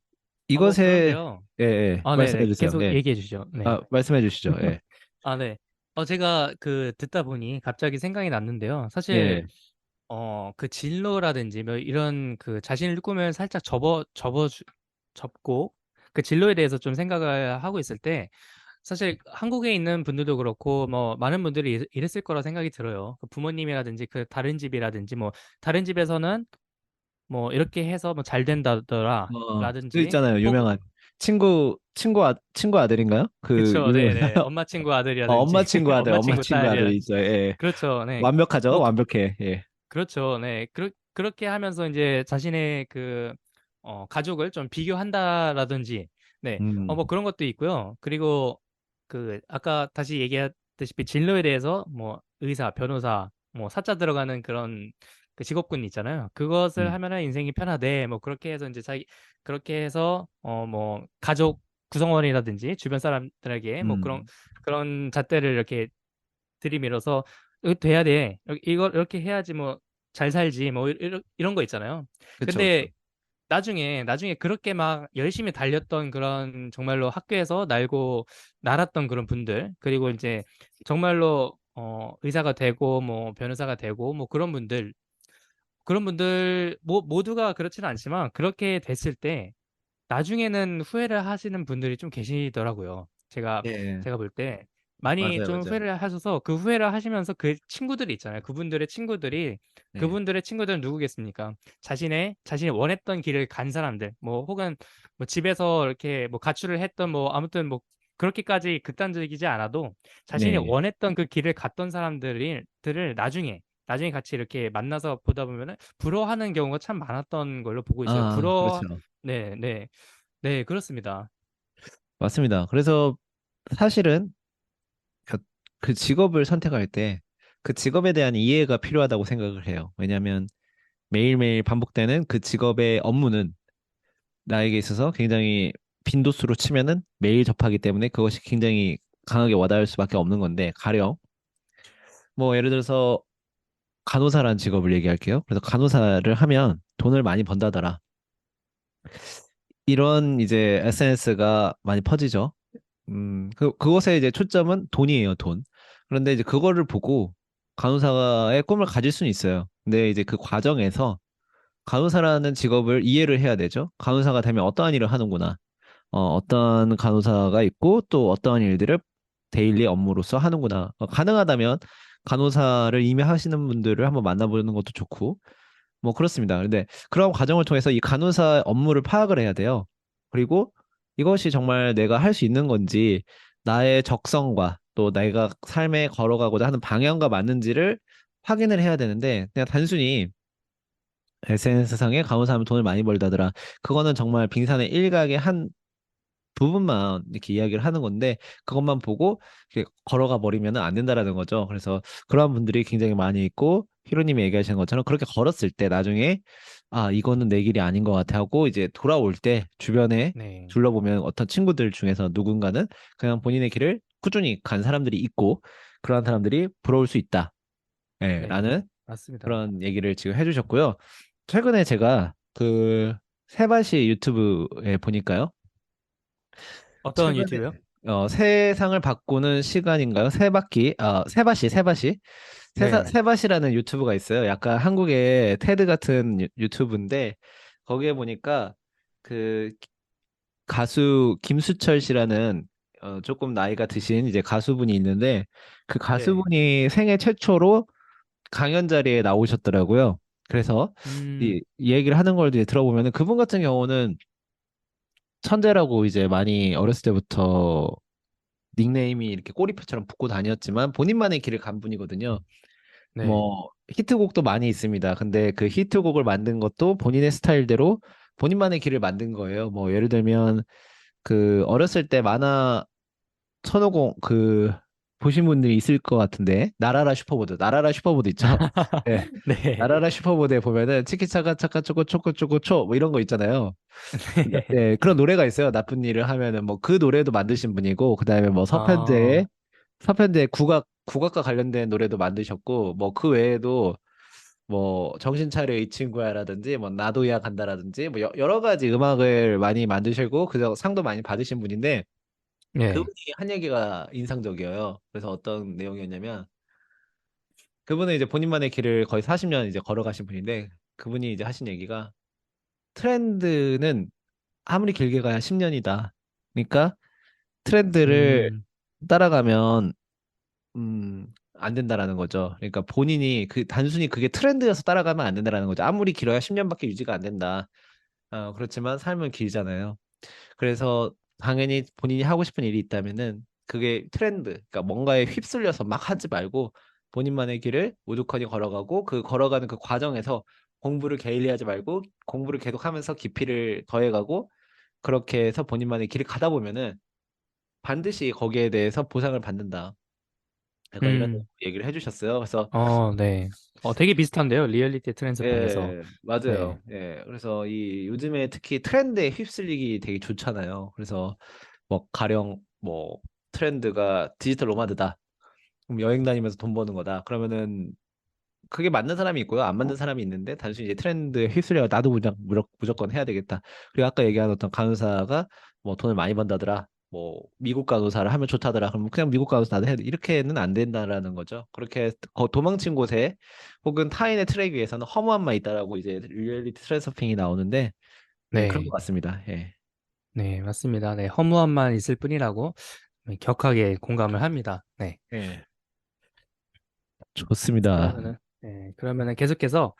이것에 그런데요. 예, 예, 아, 말씀해 네네. 주세요. 계속 예. 얘기해 주시죠. 네. 아, 말씀해 주시죠. 예. 아, 네. 제가 그 듣다 보니 갑자기 생각이 났는데요. 사실 예. 그 진로라든지 뭐 이런 그 자신을 꿈을 살짝 접고 그 진로에 대해서 좀 생각을 하고 있을 때 사실 한국에 있는 분들도 그렇고 뭐 많은 분들이 이랬을 거라 생각이 들어요. 그 부모님이라든지 그 다른 집이라든지 뭐 다른 집에서는 뭐 이렇게 해서 뭐 잘 된다더라 그 라든지 있잖아요. 혹은 유명한 친구 아들인가요? 그 그쵸, 유명한 네네. 엄마 친구 아들이라든지 엄마 친구 아들, 엄마 엄마 친구 친구 아들 딸이라든지 있죠. 예. 그렇죠. 네. 완벽하죠. 뭐 완벽해. 예. 그렇죠. 네. 그렇게 하면서 이제 자신의 그, 가족을 좀 비교한다라든지, 네. 음, 뭐 그런 것도 있고요. 그리고 그, 아까 다시 얘기했다시피 진로에 대해서 뭐 의사, 변호사, 뭐 사자 들어가는 그런 그 직업군이 있잖아요. 그것을 음, 하면은 인생이 편하대. 뭐 그렇게 해서 이제 그렇게 해서, 뭐 가족 구성원이라든지 주변 사람들에게 뭐 음. 그런 잣대를 이렇게 들이밀어서 이거 돼야 돼. 이걸 이렇게 해야지 뭐 잘 살지. 뭐 이런 거 있잖아요. 그쵸, 그쵸. 근데 나중에 그렇게 막 열심히 달렸던 그런 정말로 학교에서 날고 날았던 그런 분들, 그리고 이제 정말로 의사가 되고 뭐 변호사가 되고 뭐 그런 분들 모두가 그렇지는 않지만 그렇게 됐을 때 나중에는 후회를 하시는 분들이 좀 계시더라고요. 제가 예. 제가 볼 때 많이 맞아요, 좀 맞아요. 후회를 하셔서 그 후회를 하시면서 그 친구들이 있잖아요. 예. 그분들의 친구들은 누구겠습니까? 자신이 원했던 길을 간 사람들, 뭐 혹은 뭐 집에서 이렇게 뭐 가출을 했던 뭐 아무튼 뭐 그렇게까지 극단적이지 않아도 자신이 네. 원했던 그 길을 갔던 사람들을 나중에 같이 이렇게 만나서 보다 보면은 부러워하는 경우가 참 많았던 걸로 보고 있어요. 아, 그렇죠. 네, 네. 네, 그렇습니다. 맞습니다. 그래서 사실은 그, 그 직업을 선택할 때 그 직업에 대한 이해가 필요하다고 생각을 해요. 왜냐하면 매일매일 반복되는 그 직업의 업무는 나에게 있어서 굉장히 빈도수로 치면은 매일 접하기 때문에 그것이 굉장히 강하게 와닿을 수밖에 없는 건데 가령 뭐 예를 들어서 간호사라는 직업을 얘기할게요. 그래서 간호사를 하면 돈을 많이 번다더라. 이런 이제 SNS가 많이 퍼지죠. 그것의 이제 초점은 돈이에요, 돈. 그런데 이제 그거를 보고 간호사의 꿈을 가질 수는 있어요. 근데 이제 그 과정에서 간호사라는 직업을 이해를 해야 되죠. 간호사가 되면 어떠한 일을 하는구나. 어떤 간호사가 있고 또 어떠한 일들을 데일리 업무로서 하는구나. 가능하다면 간호사를 이미 하시는 분들을 한번 만나보는 것도 좋고, 뭐 그렇습니다. 근데 그런 과정을 통해서 이 간호사 업무를 파악을 해야 돼요. 그리고 이것이 정말 내가 할 수 있는 건지, 나의 적성과 또 내가 삶에 걸어가고자 하는 방향과 맞는지를 확인을 해야 되는데, 그냥 단순히 SNS상에 간호사하면 돈을 많이 벌다더라. 그거는 정말 빙산의 일각의 한 부분만 이렇게 이야기를 하는 건데 그것만 보고 이렇게 걸어가 버리면 안 된다라는 거죠. 그래서 그러한 분들이 굉장히 많이 있고 히로님이 얘기하시는 것처럼 그렇게 걸었을 때 나중에 아 이거는 내 길이 아닌 것 같아 하고 이제 돌아올 때 주변에 네, 둘러보면 어떤 친구들 중에서 누군가는 그냥 본인의 길을 꾸준히 간 사람들이 있고 그러한 사람들이 부러울 수 있다. 예, 네, 라는 맞습니다. 그런 얘기를 지금 해주셨고요. 최근에 제가 그 세바시 유튜브에 보니까요. 어떤 최근에 유튜브요? 세상을 바꾸는 시간인가요? 세바시. 네. 세바시라는 유튜브가 있어요. 약간 한국의 테드 같은 유튜브인데, 거기에 보니까 그 가수 김수철 씨라는 조금 나이가 드신 이제 가수분이 있는데, 그 네. 가수분이 생애 최초로 강연 자리에 나오셨더라고요. 그래서 이 얘기를 하는 걸 이제 들어보면은 그분 같은 경우는 천재라고 이제 많이 어렸을 때부터 닉네임이 이렇게 꼬리표처럼 붙고 다녔지만 본인만의 길을 간 분이거든요. 네. 뭐 히트곡도 많이 있습니다. 근데 그 히트곡을 만든 것도 본인의 스타일대로 본인만의 길을 만든 거예요. 뭐 예를 들면 그 어렸을 때 만화 천호공 그 보신 분들이 있을 것 같은데 나라라 슈퍼보드 있죠? 네. 네. 나라라 슈퍼보드에 보면은 치키차가 차카 초코 초코 초코 초 뭐 이런 거 있잖아요. 네. 네, 그런 노래가 있어요. 나쁜 일을 하면은 뭐 그 노래도 만드신 분이고 그다음에 뭐 아, 서편제 국악과 관련된 노래도 만드셨고 뭐 그 외에도 뭐 정신 차려 이 친구야라든지 뭐 나도야 간다라든지 뭐 여러 가지 음악을 많이 만드시고 그저 상도 많이 받으신 분인데 네. 그분이 한 얘기가 인상적이어요. 그래서 어떤 내용이었냐면 그분은 이제 본인만의 길을 거의 40년 이제 걸어가신 분인데 그분이 이제 하신 얘기가 트렌드는 아무리 길게 가야 10년이다. 그러니까 트렌드를 음, 따라가면 안 된다라는 거죠. 그러니까 본인이 그 단순히 그게 트렌드여서 따라가면 안 된다라는 거죠. 아무리 길어야 10년밖에 유지가 안 된다. 그렇지만 삶은 길잖아요. 그래서 당연히 본인이 하고 싶은 일이 있다면은 그게 트렌드, 그러니까 뭔가에 휩쓸려서 막 하지 말고 본인만의 길을 우두커니 걸어가고 그 걸어가는 그 과정에서 공부를 게을리하지 말고 공부를 계속하면서 깊이를 더해가고 그렇게 해서 본인만의 길을 가다 보면은 반드시 거기에 대해서 보상을 받는다. 약간 이런 음, 얘기를 해주셨어요. 그래서 네. 되게 비슷한데요. 리얼리티 트랜스핑에서. 예, 네. 맞아요. 예, 그래서 이 요즘에 특히 트렌드에 휩쓸리기 되게 좋잖아요. 그래서 뭐 가령 뭐 트렌드가 디지털 노마드다. 그럼 여행 다니면서 돈 버는 거다. 그러면은 그게 맞는 사람이 있고요. 안 맞는 사람이 있는데 단순히 이제 트렌드에 휩쓸려 나도 무조건 해야 되겠다. 그리고 아까 얘기한 어떤 간호사가 뭐 돈을 많이 번다더라. 뭐 미국 간호사를 하면 좋다더라. 그럼 그냥 미국 간호사 나도 해야 돼. 이렇게는 안 된다라는 거죠. 그렇게 도망친 곳에 혹은 타인의 트랙 위에서는 허무함만 있다라고 이제 리얼리티 트랜스서핑이 나오는데 네, 그런 것 네. 같습니다. 예. 네, 맞습니다. 네, 허무함만 있을 뿐이라고 네, 격하게 공감을 합니다. 네. 예. 좋습니다. 그러면은 계속해서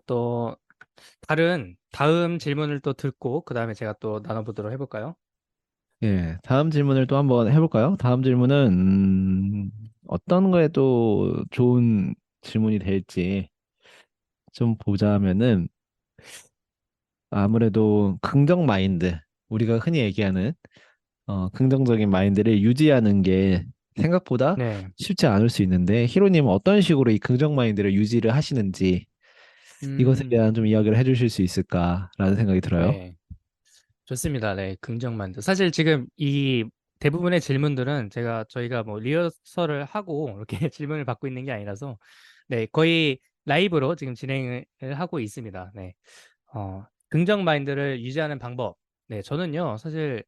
또 다음 질문을 또 듣고 그다음에 제가 또 나눠보도록 해볼까요? 예, 다음 질문을 또 한번 해볼까요? 다음 질문은 어떤 거에 또 좋은 질문이 될지 좀 보자면은 아무래도 긍정 마인드, 우리가 흔히 얘기하는 긍정적인 마인드를 유지하는 게 생각보다 네. 쉽지 않을 수 있는데 히로님은 어떤 식으로 이 긍정 마인드를 유지를 하시는지 이것에 음, 대한 좀 이야기를 해주실 수 있을까라는 생각이 들어요. 네. 좋습니다. 네, 긍정만두. 사실 지금 이 대부분의 질문들은 저희가 뭐 리허설을 하고 이렇게 질문을 받고 있는 게 아니라서 네, 거의 라이브로 지금 진행을 하고 있습니다. 네. 긍정 마인드를 유지하는 방법. 네, 저는요, 사실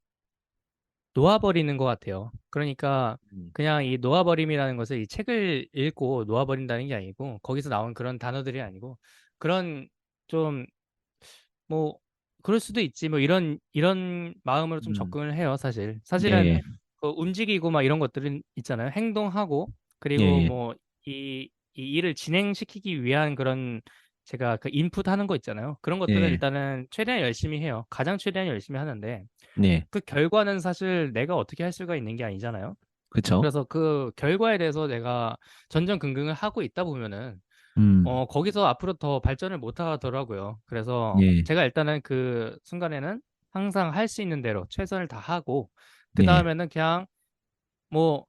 놓아버리는 것 같아요. 그러니까 음, 그냥 이 놓아버림이라는 것을 이 책을 읽고 놓아버린다는 게 아니고 거기서 나온 그런 단어들이 아니고 그런 좀 뭐 그럴 수도 있지 뭐 이런 마음으로 좀 음, 접근을 해요, 사실. 예, 사실은 예, 그 움직이고 막 이런 것들은 있잖아요. 행동하고 예, 그리고 예, 뭐 이 일을 진행시키기 위한 그런 제가 그 인풋 하는 거 있잖아요. 그런 것들을 예, 일단은 최대한 열심히 해요. 가장 최대한 열심히 하는데 예, 그 결과는 사실 내가 어떻게 할 수가 있는 게 아니잖아요. 그쵸? 그래서 그 결과에 대해서 내가 전전긍긍을 하고 있다 보면은 거기서 앞으로 더 발전을 못 하더라고요. 그래서 예, 제가 일단은 그 순간에는 항상 할 수 있는 대로 최선을 다하고, 그 예, 다음에는 그냥 뭐,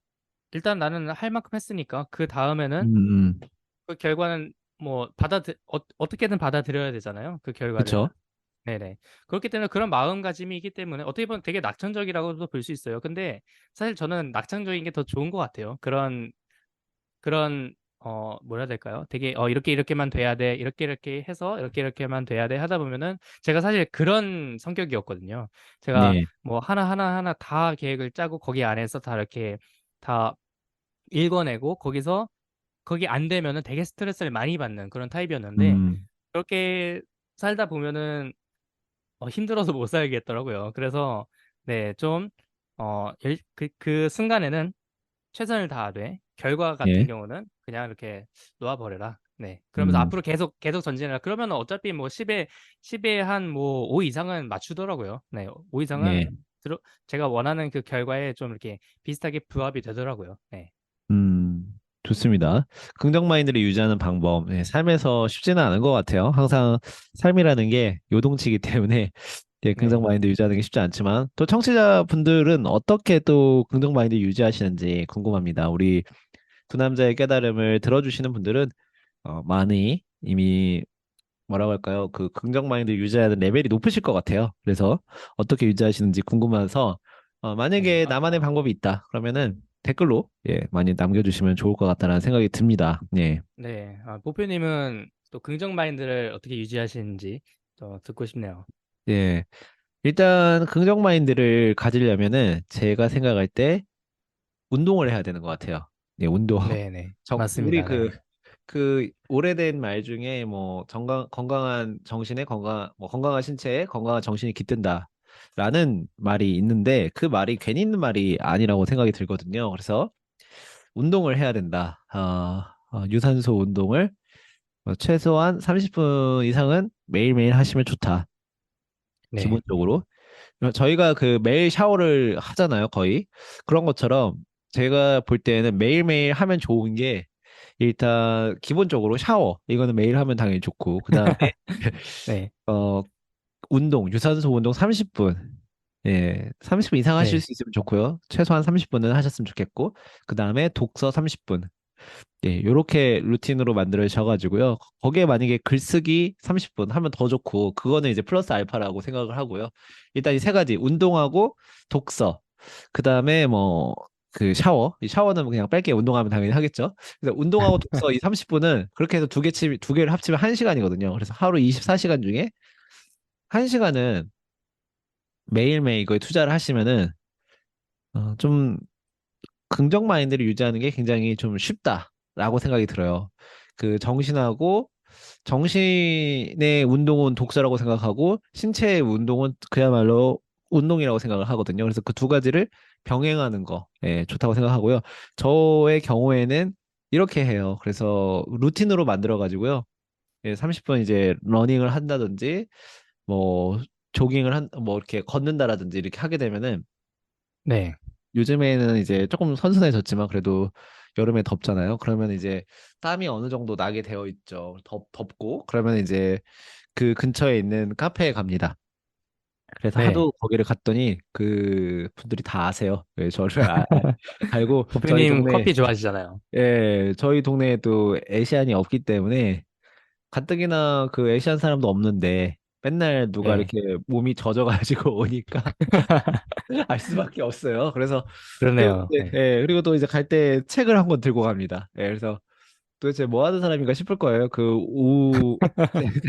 일단 나는 할 만큼 했으니까, 그 음, 다음에는 음, 그 결과는 뭐, 어떻게든 받아들여야 되잖아요. 그 결과를. 그쵸? 네네. 그렇기 때문에 그런 마음가짐이기 때문에 어떻게 보면 되게 낙천적이라고도 볼 수 있어요. 근데 사실 저는 낙천적인 게 더 좋은 것 같아요. 그런 뭐라 해야 될까요? 되게 이렇게 이렇게만 돼야 돼. 이렇게 이렇게 해서 이렇게 이렇게만 돼야 돼 하다 보면은 제가 사실 그런 성격이었거든요. 제가 네, 뭐 하나 다 계획을 짜고 거기 안에서 다 이렇게 다 읽어내고 거기 안 되면은 되게 스트레스를 많이 받는 그런 타입이었는데 음, 그렇게 살다 보면은 힘들어서 못 살겠더라고요. 그래서 네, 좀 그 순간에는 최선을 다하되 결과 같은 예, 경우는 그냥 이렇게 놓아버려라. 네. 그러면서 음, 앞으로 계속 전진해라. 그러면 어차피 뭐 10에 한 뭐 5 이상은 맞추더라고요. 네. 5 이상은 예, 제가 원하는 그 결과에 좀 이렇게 비슷하게 부합이 되더라고요. 네. 음, 좋습니다. 긍정 마인드를 유지하는 방법, 삶에서 쉽지는 않은 것 같아요. 항상 삶이라는 게 요동치기 때문에 긍정 네. 마인드 유지하는 게 쉽지 않지만 또 청취자분들은 어떻게 또 긍정 마인드 유지하시는지 궁금합니다. 우리 두 남자의 깨달음을 들어주시는 분들은 많이 이미 뭐라고 할까요? 그 긍정 마인드 유지하는 레벨이 높으실 것 같아요. 그래서 어떻게 유지하시는지 궁금해서 네. 만약에 나만의 방법이 있다. 그러면은 댓글로 많이 남겨주시면 좋을 것 같다는 생각이 듭니다. 예. 네. 보표님은 또 긍정 마인드를 어떻게 유지하시는지 또 듣고 싶네요. 예. 일단 긍정 마인드를 가지려면은 제가 생각할 때 운동을 해야 되는 것 같아요. 네, 운동. 네네. 우리 맞습니다. 네. 그 오래된 말 중에 뭐 건강한 정신에 건강한 신체에 건강한 정신이 깃든다라는 말이 있는데 그 말이 괜히 있는 말이 아니라고 생각이 들거든요. 그래서 운동을 해야 된다. 유산소 운동을 최소한 30분 이상은 매일매일 하시면 좋다. 네. 기본적으로. 저희가 그 매일 샤워를 하잖아요, 거의. 그런 것처럼 제가 볼 때는 매일매일 하면 좋은 게 일단 기본적으로 샤워. 이거는 매일 하면 당연히 좋고. 그다음에 네. 어 유산소 운동 30분. 예, 30분 이상 하실 네. 수 있으면 좋고요. 최소한 30분은 하셨으면 좋겠고. 그다음에 독서 30분. 예, 요렇게 루틴으로 만들어셔가지고요. 거기에 만약에 글쓰기 30분 하면 더 좋고, 그거는 이제 플러스 알파라고 생각을 하고요. 일단 이 세 가지, 운동하고 독서, 그 다음에 뭐, 그 샤워. 이 샤워는 그냥 뺄게 운동하면 당연히 하겠죠. 그래서 운동하고 독서 이 30분은 그렇게 해서 두 개를 합치면 1시간이거든요. 그래서 하루 24시간 중에 1시간은 매일매일 이거에 투자를 하시면은, 좀 긍정 마인드를 유지하는 게 굉장히 좀 쉽다라고 생각이 들어요. 그 정신의 운동은 독서라고 생각하고 신체의 운동은 그야말로 운동이라고 생각을 하거든요. 그래서 그 두 가지를 병행하는 거, 좋다고 생각하고요. 저의 경우에는 이렇게 해요. 그래서 루틴으로 만들어 가지고요. 30분 이제 러닝을 한다든지 뭐 뭐 이렇게 걷는다라든지 이렇게 하게 되면은 네. 요즘에는 이제 조금 선선해졌지만 그래도 여름에 덥잖아요. 그러면 이제 땀이 어느 정도 나게 되어 있죠. 덥고 그러면 이제 그 근처에 있는 카페에 갑니다. 그래서 네. 하도 거기를 갔더니 그 분들이 다 아세요. 저를 알고 보표님 커피 좋아하시잖아요. 저희 동네에도 에시안이 없기 때문에 가뜩이나 그 에시안 사람도 없는데 맨날 누가 네. 이렇게 몸이 젖어가지고 오니까 알 수밖에 없어요. 그래서 그러네요. 네. 그리고 또 이제 갈 때 책을 한 권 들고 갑니다. 그래서 도대체 뭐 하는 사람인가 싶을 거예요.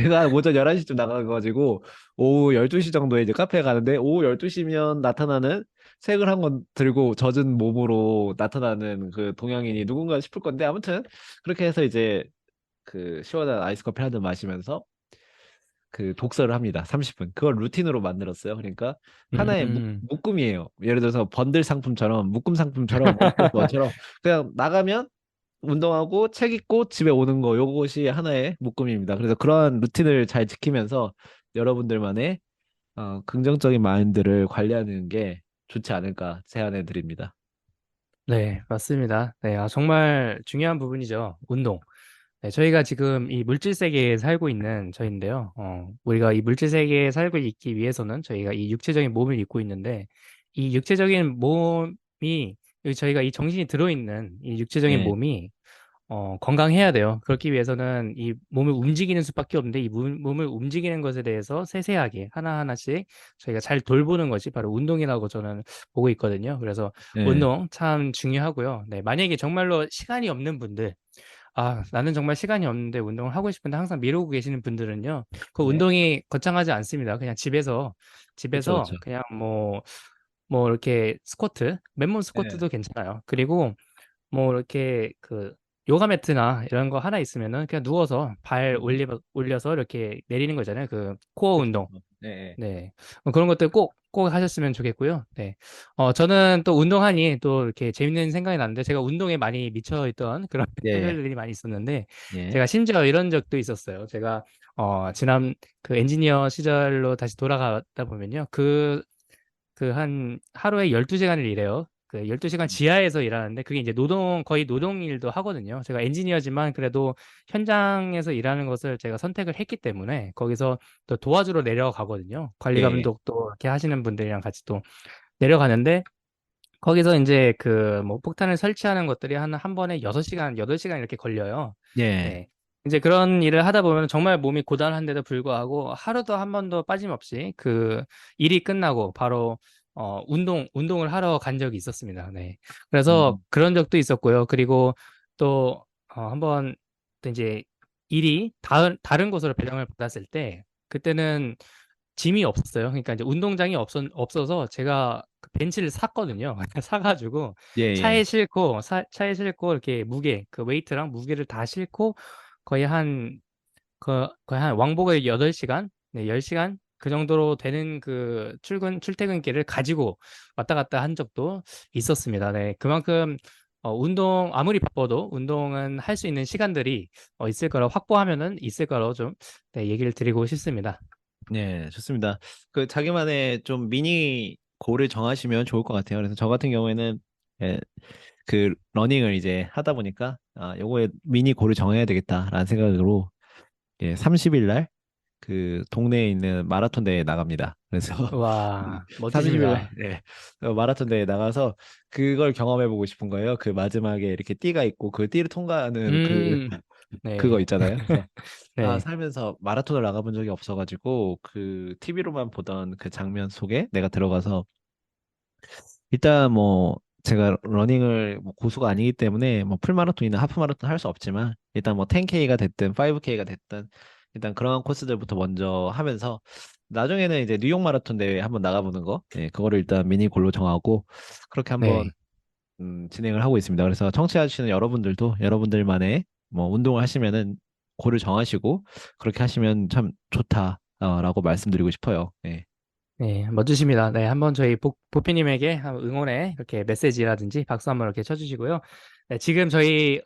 제가 오전 11시쯤 나가가지고 오후 12시 정도에 이제 카페에 가는데 오후 12시면 나타나는 책을 한 권 들고 젖은 몸으로 나타나는 그 동양인이 누군가 싶을 건데 아무튼 그렇게 해서 이제 그 시원한 아이스 커피 한 잔 마시면서 그 독서를 합니다. 30분. 그걸 루틴으로 만들었어요. 그러니까 하나의 음. 묶음이에요. 예를 들어서 번들 상품처럼 묶음 상품처럼 원 플러스 원처럼 그냥 나가면 운동하고 책 읽고 집에 오는 거 요것이 하나의 묶음입니다. 그래서 그러한 루틴을 잘 지키면서 여러분들만의 긍정적인 마인드를 관리하는 게 좋지 않을까 제안해 드립니다. 네, 맞습니다. 네, 정말 중요한 부분이죠. 운동. 네, 저희가 지금 이 물질 세계에 살고 있는 저희인데요. 우리가 이 물질 세계에 살고 있기 위해서는 저희가 이 육체적인 몸을 입고 있는데, 이 육체적인 몸이, 저희가 이 정신이 들어있는 이 육체적인 예, 몸이 건강해야 돼요. 그렇기 위해서는 이 몸을 움직이는 수밖에 없는데 이 몸을 움직이는 것에 대해서 세세하게 하나하나씩 저희가 잘 돌보는 것이 바로 운동이라고 저는 보고 있거든요. 그래서 예, 운동 참 중요하고요. 네, 만약에 정말로 시간이 없는 분들, 나는 정말 시간이 없는데 운동을 하고 싶은데 항상 미루고 계시는 분들은요. 그 네. 운동이 거창하지 않습니다. 그냥 그쵸, 집에서 그쵸. 그냥 뭐 이렇게 스쿼트, 맨몸 네. 스쿼트도 괜찮아요. 그리고 뭐 이렇게 그 요가 매트나 이런 거 하나 있으면은 그냥 누워서 발 음, 올려서 이렇게 내리는 거잖아요. 그 코어 그쵸, 운동. 그쵸. 네. 네. 그런 것들 꼭 하셨으면 좋겠고요. 네. 저는 또 운동하니 또 이렇게 재밌는 생각이 났는데 제가 운동에 많이 미쳐 있던 그런 예, 예. 시절들이 많이 있었는데 예. 제가 심지어 이런 적도 있었어요. 제가 지난 그 엔지니어 시절로 다시 돌아가다 보면요. 한 하루에 12시간을 일해요. 그 12시간 지하에서 일하는데 그게 이제 거의 노동일도 하거든요. 제가 엔지니어지만 그래도 현장에서 일하는 것을 제가 선택을 했기 때문에 거기서 또 도와주러 내려가거든요. 관리 예, 예. 감독도 이렇게 하시는 분들이랑 같이 또 내려가는데 거기서 이제 그 뭐 폭탄을 설치하는 것들이 한 번에 6시간, 8시간 이렇게 걸려요. 예. 네. 이제 그런 일을 하다 보면 정말 몸이 고단한데도 불구하고 하루도 한 번도 빠짐없이 그 일이 끝나고 바로 운동을 하러 간 적이 있었습니다. 네. 그래서 음, 그런 적도 있었고요. 그리고 또 한번 또 이제 일이 다른 곳으로 배정을 받았을 때 그때는 짐이 없었어요. 그러니까 이제 운동장이 없어서 제가 그 벤치를 샀거든요. 사가지고 예, 예. 차에 싣고 이렇게 그 웨이트랑 무게를 다 싣고 거의 거의 한 왕복을 8시간, 네, 10시간 그 정도로 되는 그 출퇴근길을 가지고 왔다 갔다 한 적도 있었습니다. 네, 그만큼 아무리 바빠도 운동은 할 수 있는 시간들이 있을 거라 확보하면은 있을 거라고 좀 네, 얘기를 드리고 싶습니다. 네, 좋습니다. 그 자기만의 좀 미니 골을 정하시면 좋을 것 같아요. 그래서 저 같은 경우에는 예, 그 러닝을 이제 하다 보니까 요거에 미니 골을 정해야 되겠다라는 생각으로 30일 날 그 동네에 있는 마라톤 대회에 나갑니다. 그래서 와, 30일 날 멋지십니다. 마라톤 대회에 나가서 그걸 경험해 보고 싶은 거예요. 그 마지막에 이렇게 띠가 있고 그 띠를 통과하는 음, 그거 네. 있잖아요. 그래서 네. 살면서 마라톤을 나가본 적이 없어가지고 그 TV로만 보던 그 장면 속에 내가 들어가서 일단 뭐 제가 러닝을 뭐 고수가 아니기 때문에 뭐 풀마라톤이나 하프마라톤 할 수 없지만 일단 뭐 10K가 됐든 5K가 됐든 일단 그런 코스들부터 먼저 하면서 나중에는 이제 뉴욕 마라톤 대회 한번 나가보는 거, 그거를 일단 미니 골로 정하고 그렇게 한번 네. 진행을 하고 있습니다. 그래서 청취하시는 여러분들도 여러분들만의 뭐 운동을 하시면은 골을 정하시고 그렇게 하시면 참 좋다라고 말씀드리고 싶어요. 예. 네, 멋지십니다. 네, 한번 저희 보피님에게 한번 응원의 이렇게 메시지라든지 박수 한번 이렇게 쳐주시고요. 네, 지금 저희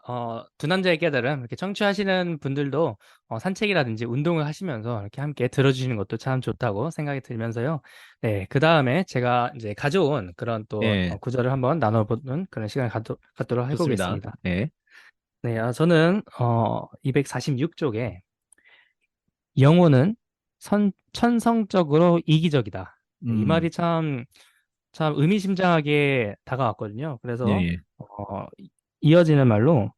두 남자의 깨달음 이렇게 청취하시는 분들도 산책이라든지 운동을 하시면서 이렇게 함께 들어주시는 것도 참 좋다고 생각이 들면서요. 네, 그 다음에 제가 이제 가져온 그런 또 예, 구절을 한번 나눠보는 그런 시간을 갖도록 좋습니다. 해보겠습니다. 예. 네, 저는 246쪽에 영혼은 천성적으로 이기적이다. 네, 이 음, 말이 참 의미심장하게 다가왔거든요. 예, 그래서 예, 이어지는 말로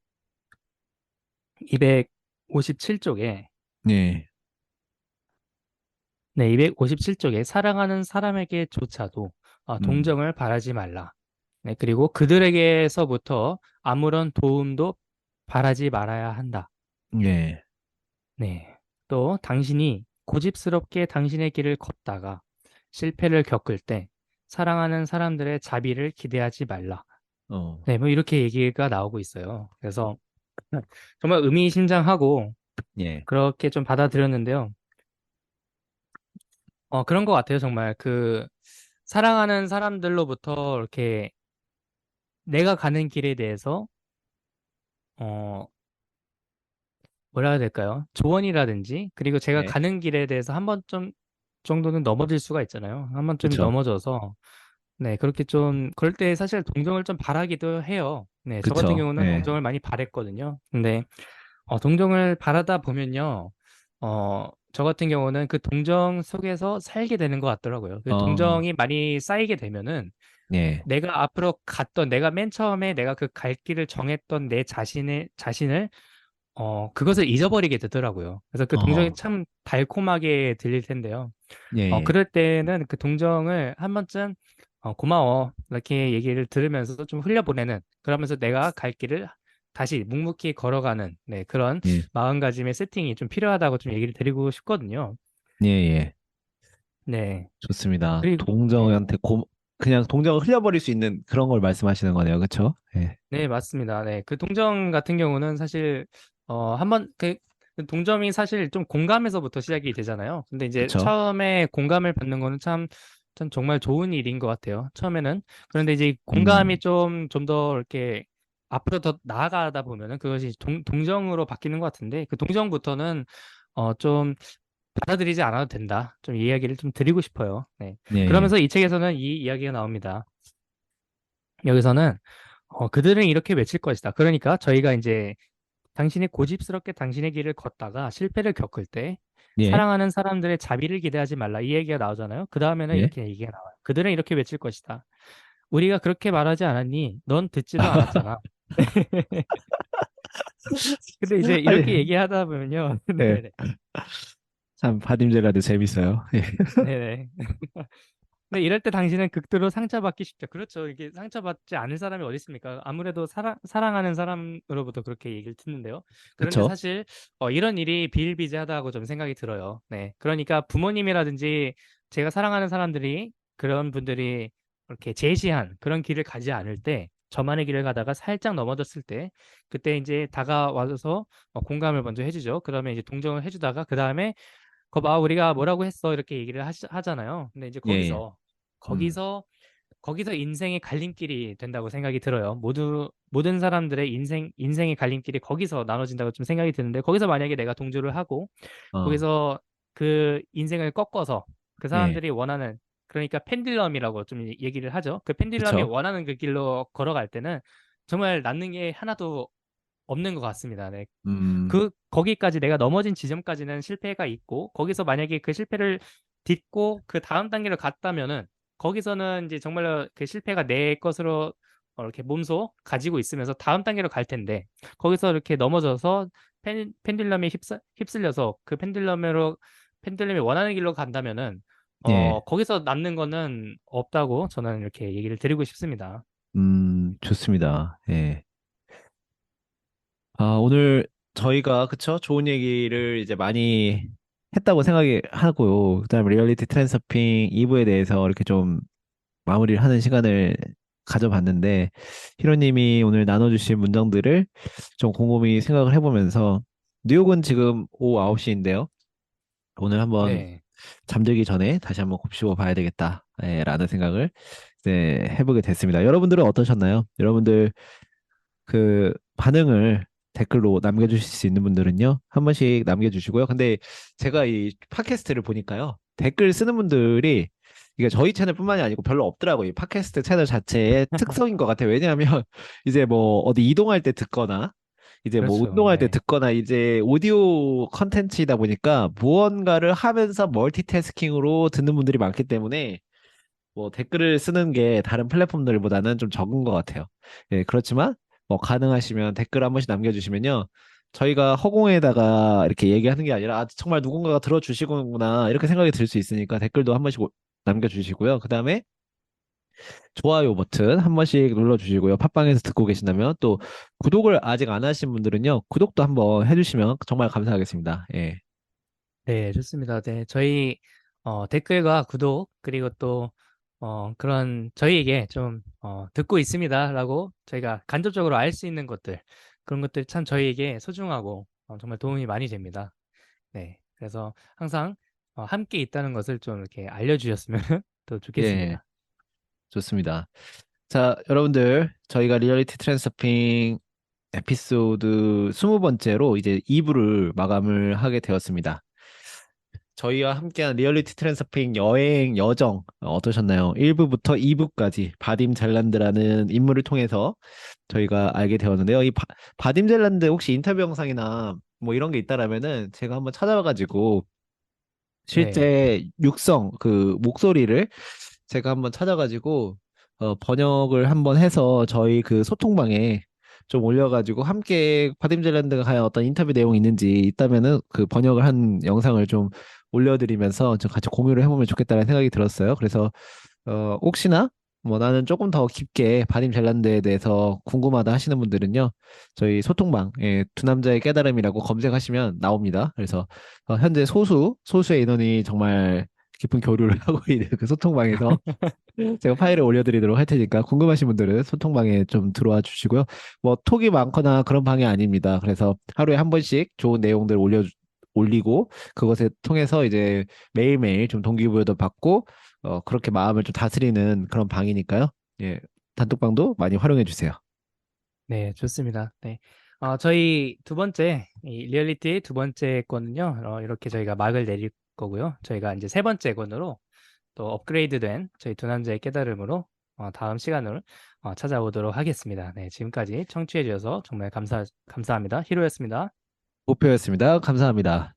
257쪽에 예, 네, 257쪽에 사랑하는 사람에게조차도 음, 동정을 바라지 말라. 네, 그리고 그들에게서부터 아무런 도움도 바라지 말아야 한다. 예, 네. 또 당신이 고집스럽게 당신의 길을 걷다가 실패를 겪을 때 사랑하는 사람들의 자비를 기대하지 말라. 어, 네, 뭐 이렇게 얘기가 나오고 있어요. 그래서 정말 의미심장하고 예, 그렇게 좀 받아들였는데요. 그런 것 같아요. 정말 그 사랑하는 사람들로부터 이렇게 내가 가는 길에 대해서 어, 뭐라 해야 될까요? 조언이라든지 그리고 제가 예, 가는 길에 대해서 한 번쯤 정도는 넘어질 수가 있잖아요. 한 번쯤 그쵸, 넘어져서 네, 그렇게 좀 그럴 때 사실 동정을 좀 바라기도 해요. 네, 저 같은 그쵸, 경우는 예, 동정을 많이 바랬거든요. 근데 동정을 바라다 보면요. 저 같은 경우는 그 동정 속에서 살게 되는 것 같더라고요. 그 어, 동정이 많이 쌓이게 되면은 예, 내가 앞으로 내가 맨 처음에 내가 그 갈 길을 정했던 내 자신을 그것을 잊어버리게 되더라고요. 그래서 그 동정이 어, 참 달콤하게 들릴 텐데요. 예, 예, 그럴 때는 그 동정을 한 번쯤 고마워 이렇게 얘기를 들으면서 좀 흘려보내는 그러면서 내가 갈 길을 다시 묵묵히 걸어가는 네, 그런 예, 마음가짐의 세팅이 좀 필요하다고 좀 얘기를 드리고 싶거든요. 예, 예. 네. 좋습니다. 그리고 네. 동정한테 그냥 동정을 흘려버릴 수 있는 그런 걸 말씀하시는 거네요. 그렇죠? 예, 네, 맞습니다. 네. 그 동정 같은 경우는 사실 한번 그 동점이 사실 좀 공감에서부터 시작이 되잖아요. 근데 이제 그렇죠. 처음에 공감을 받는 거는 참 정말 좋은 일인 것 같아요. 처음에는. 그런데 이제 공감이 음, 좀 더 이렇게 앞으로 더 나아가다 보면은 그것이 동정으로 바뀌는 것 같은데 그 동정부터는 좀 받아들이지 않아도 된다. 좀 이야기를 좀 드리고 싶어요. 네. 예, 예. 그러면서 이 책에서는 이 이야기가 나옵니다. 여기서는 그들은 이렇게 외칠 것이다. 그러니까 저희가 이제 당신이 고집스럽게 당신의 길을 걷다가 실패를 겪을 때 예, 사랑하는 사람들의 자비를 기대하지 말라. 이 얘기가 나오잖아요. 그 다음에는 예. 이렇게 얘기가 나와요. 그들은 이렇게 외칠 것이다. 우리가 그렇게 말하지 않았니? 넌 듣지도 않았잖아. 근데 이제 이렇게 아니, 얘기하다 보면요. 예. 네네. 참 바딤젤라도 재밌어요. 예. 네네. 근데 이럴 때 당신은 극도로 상처받기 쉽죠. 그렇죠. 이게 상처받지 않을 사람이 어디 있습니까? 아무래도 사랑하는 사람으로부터 그렇게 얘기를 듣는데요. 그런데 그렇죠. 사실 이런 일이 비일비재하다고 좀 생각이 들어요. 네. 그러니까 부모님이라든지 제가 사랑하는 사람들이 그런 분들이 이렇게 제시한 그런 길을 가지 않을 때 저만의 길을 가다가 살짝 넘어졌을 때 그때 이제 다가와서 공감을 먼저 해주죠. 그러면 이제 동정을 해주다가 그 다음에 거봐, 우리가 뭐라고 했어. 이렇게 얘기를 하잖아요. 근데 이제 예, 예. 음, 거기서, 거기서 인생의 갈림길이 된다고 생각이 들어요. 모든 사람들의 인생의 갈림길이 거기서 나눠진다고 좀 생각이 드는데, 거기서 만약에 내가 동조를 하고, 어, 거기서 그 인생을 꺾어서 그 예. 사람들이 원하는, 그러니까 펜듈럼이라고 좀 얘기를 하죠. 그 펜듈럼이 그렇죠. 원하는 그 길로 걸어갈 때는 정말 낫는 게 하나도 없는 것 같습니다. 네. 음, 거기까지 내가 넘어진 지점까지는 실패가 있고, 거기서 만약에 그 실패를 딛고 그 다음 단계로 갔다면은, 거기서는 이제 정말로 그 실패가 내 것으로 이렇게 몸소 가지고 있으면서 다음 단계로 갈 텐데, 거기서 이렇게 넘어져서 펜듈럼에 휩쓸려서 그 펜듈럼이 원하는 길로 간다면은, 예. 거기서 남는 거는 없다고 저는 이렇게 얘기를 드리고 싶습니다. 좋습니다. 예. 오늘 저희가 그쵸? 좋은 얘기를 이제 많이 했다고 생각이 하고요. 그다음에 리얼리티 트랜서핑 2부에 대해서 이렇게 좀 마무리를 하는 시간을 가져봤는데 히로님이 오늘 나눠주신 문장들을 좀 곰곰이 생각을 해보면서 뉴욕은 지금 오후 9시인데요. 오늘 한번 네. 잠들기 전에 다시 한번 곱씹어 봐야 되겠다, 라는 생각을 해보게 됐습니다. 여러분들은 어떠셨나요? 여러분들 그 반응을 댓글로 남겨주실 수 있는 분들은요, 한 번씩 남겨주시고요. 근데 제가 이 팟캐스트를 보니까요, 댓글 쓰는 분들이 이게 저희 채널뿐만이 아니고 별로 없더라고요. 이 팟캐스트 채널 자체의 특성인 것 같아요. 왜냐하면 이제 뭐 어디 이동할 때 듣거나 이제 뭐 그렇죠. 운동할 때 네. 듣거나 이제 오디오 컨텐츠이다 보니까 무언가를 하면서 멀티태스킹으로 듣는 분들이 많기 때문에 뭐 댓글을 쓰는 게 다른 플랫폼들보다는 좀 적은 것 같아요. 예, 그렇지만 뭐 가능하시면 댓글 한 번씩 남겨주시면요. 저희가 허공에다가 이렇게 얘기하는 게 아니라 정말 누군가가 들어주시구나 이렇게 생각이 들 수 있으니까 댓글도 한 번씩 남겨주시고요. 그 다음에 좋아요 버튼 한 번씩 눌러주시고요. 팟빵에서 듣고 계신다면 또 구독을 아직 안 하신 분들은요. 구독도 한번 해주시면 정말 감사하겠습니다. 예. 네, 좋습니다. 네, 저희 댓글과 구독 그리고 또 그런 저희에게 좀 듣고 있습니다라고 저희가 간접적으로 알 수 있는 것들 그런 것들 참 저희에게 소중하고 정말 도움이 많이 됩니다. 네, 그래서 항상 함께 있다는 것을 좀 이렇게 알려주셨으면 더 예, 좋겠습니다. 좋습니다. 자, 여러분들, 저희가 리얼리티 트랜스서핑 에피소드 20번째로 이제 2부를 마감을 하게 되었습니다. 저희와 함께한 리얼리티 트랜스서핑 여행 여정 어떠셨나요? 1부부터 2부까지 바딤 젤란드라는 인물을 통해서 저희가 알게 되었는데요. 이 바딤 젤란드 혹시 인터뷰 영상이나 뭐 이런 게 있다라면은 제가 한번 찾아봐가지고 네, 실제 육성 그 목소리를 제가 한번 찾아가지고 번역을 한번 해서 저희 그 소통방에 좀 올려가지고 함께 파딤젤랜드가 과연 어떤 인터뷰 내용이 있는지 있다면은 그 번역을 한 영상을 좀 올려드리면서 좀 같이 공유를 해보면 좋겠다는 생각이 들었어요. 그래서 혹시나 뭐 나는 조금 더 깊게 바딤 잘난데에 대해서 궁금하다 하시는 분들은요, 저희 소통방, 예, 두 남자의 깨달음이라고 검색하시면 나옵니다. 그래서 현재 소수의 인원이 정말 깊은 교류를 하고 있는 그 소통방에서 제가 파일을 올려드리도록 할 테니까 궁금하신 분들은 소통방에 좀 들어와 주시고요. 뭐 톡이 많거나 그런 방이 아닙니다. 그래서 하루에 한 번씩 좋은 내용들 올리고 그것을 통해서 이제 매일매일 좀 동기부여도 받고 그렇게 마음을 좀 다스리는 그런 방이니까요. 예, 단톡방도 많이 활용해 주세요. 네, 좋습니다. 네. 저희 두 번째, 이 리얼리티 두 번째 건은요, 이렇게 저희가 막을 내릴 거고요. 저희가 이제 세 번째 건으로 또 업그레이드된 저희 두 남자의 깨달음으로 다음 시간을 찾아오도록 하겠습니다. 네, 지금까지 청취해 주셔서 정말 감사합니다. 히로였습니다. 목표였습니다. 감사합니다.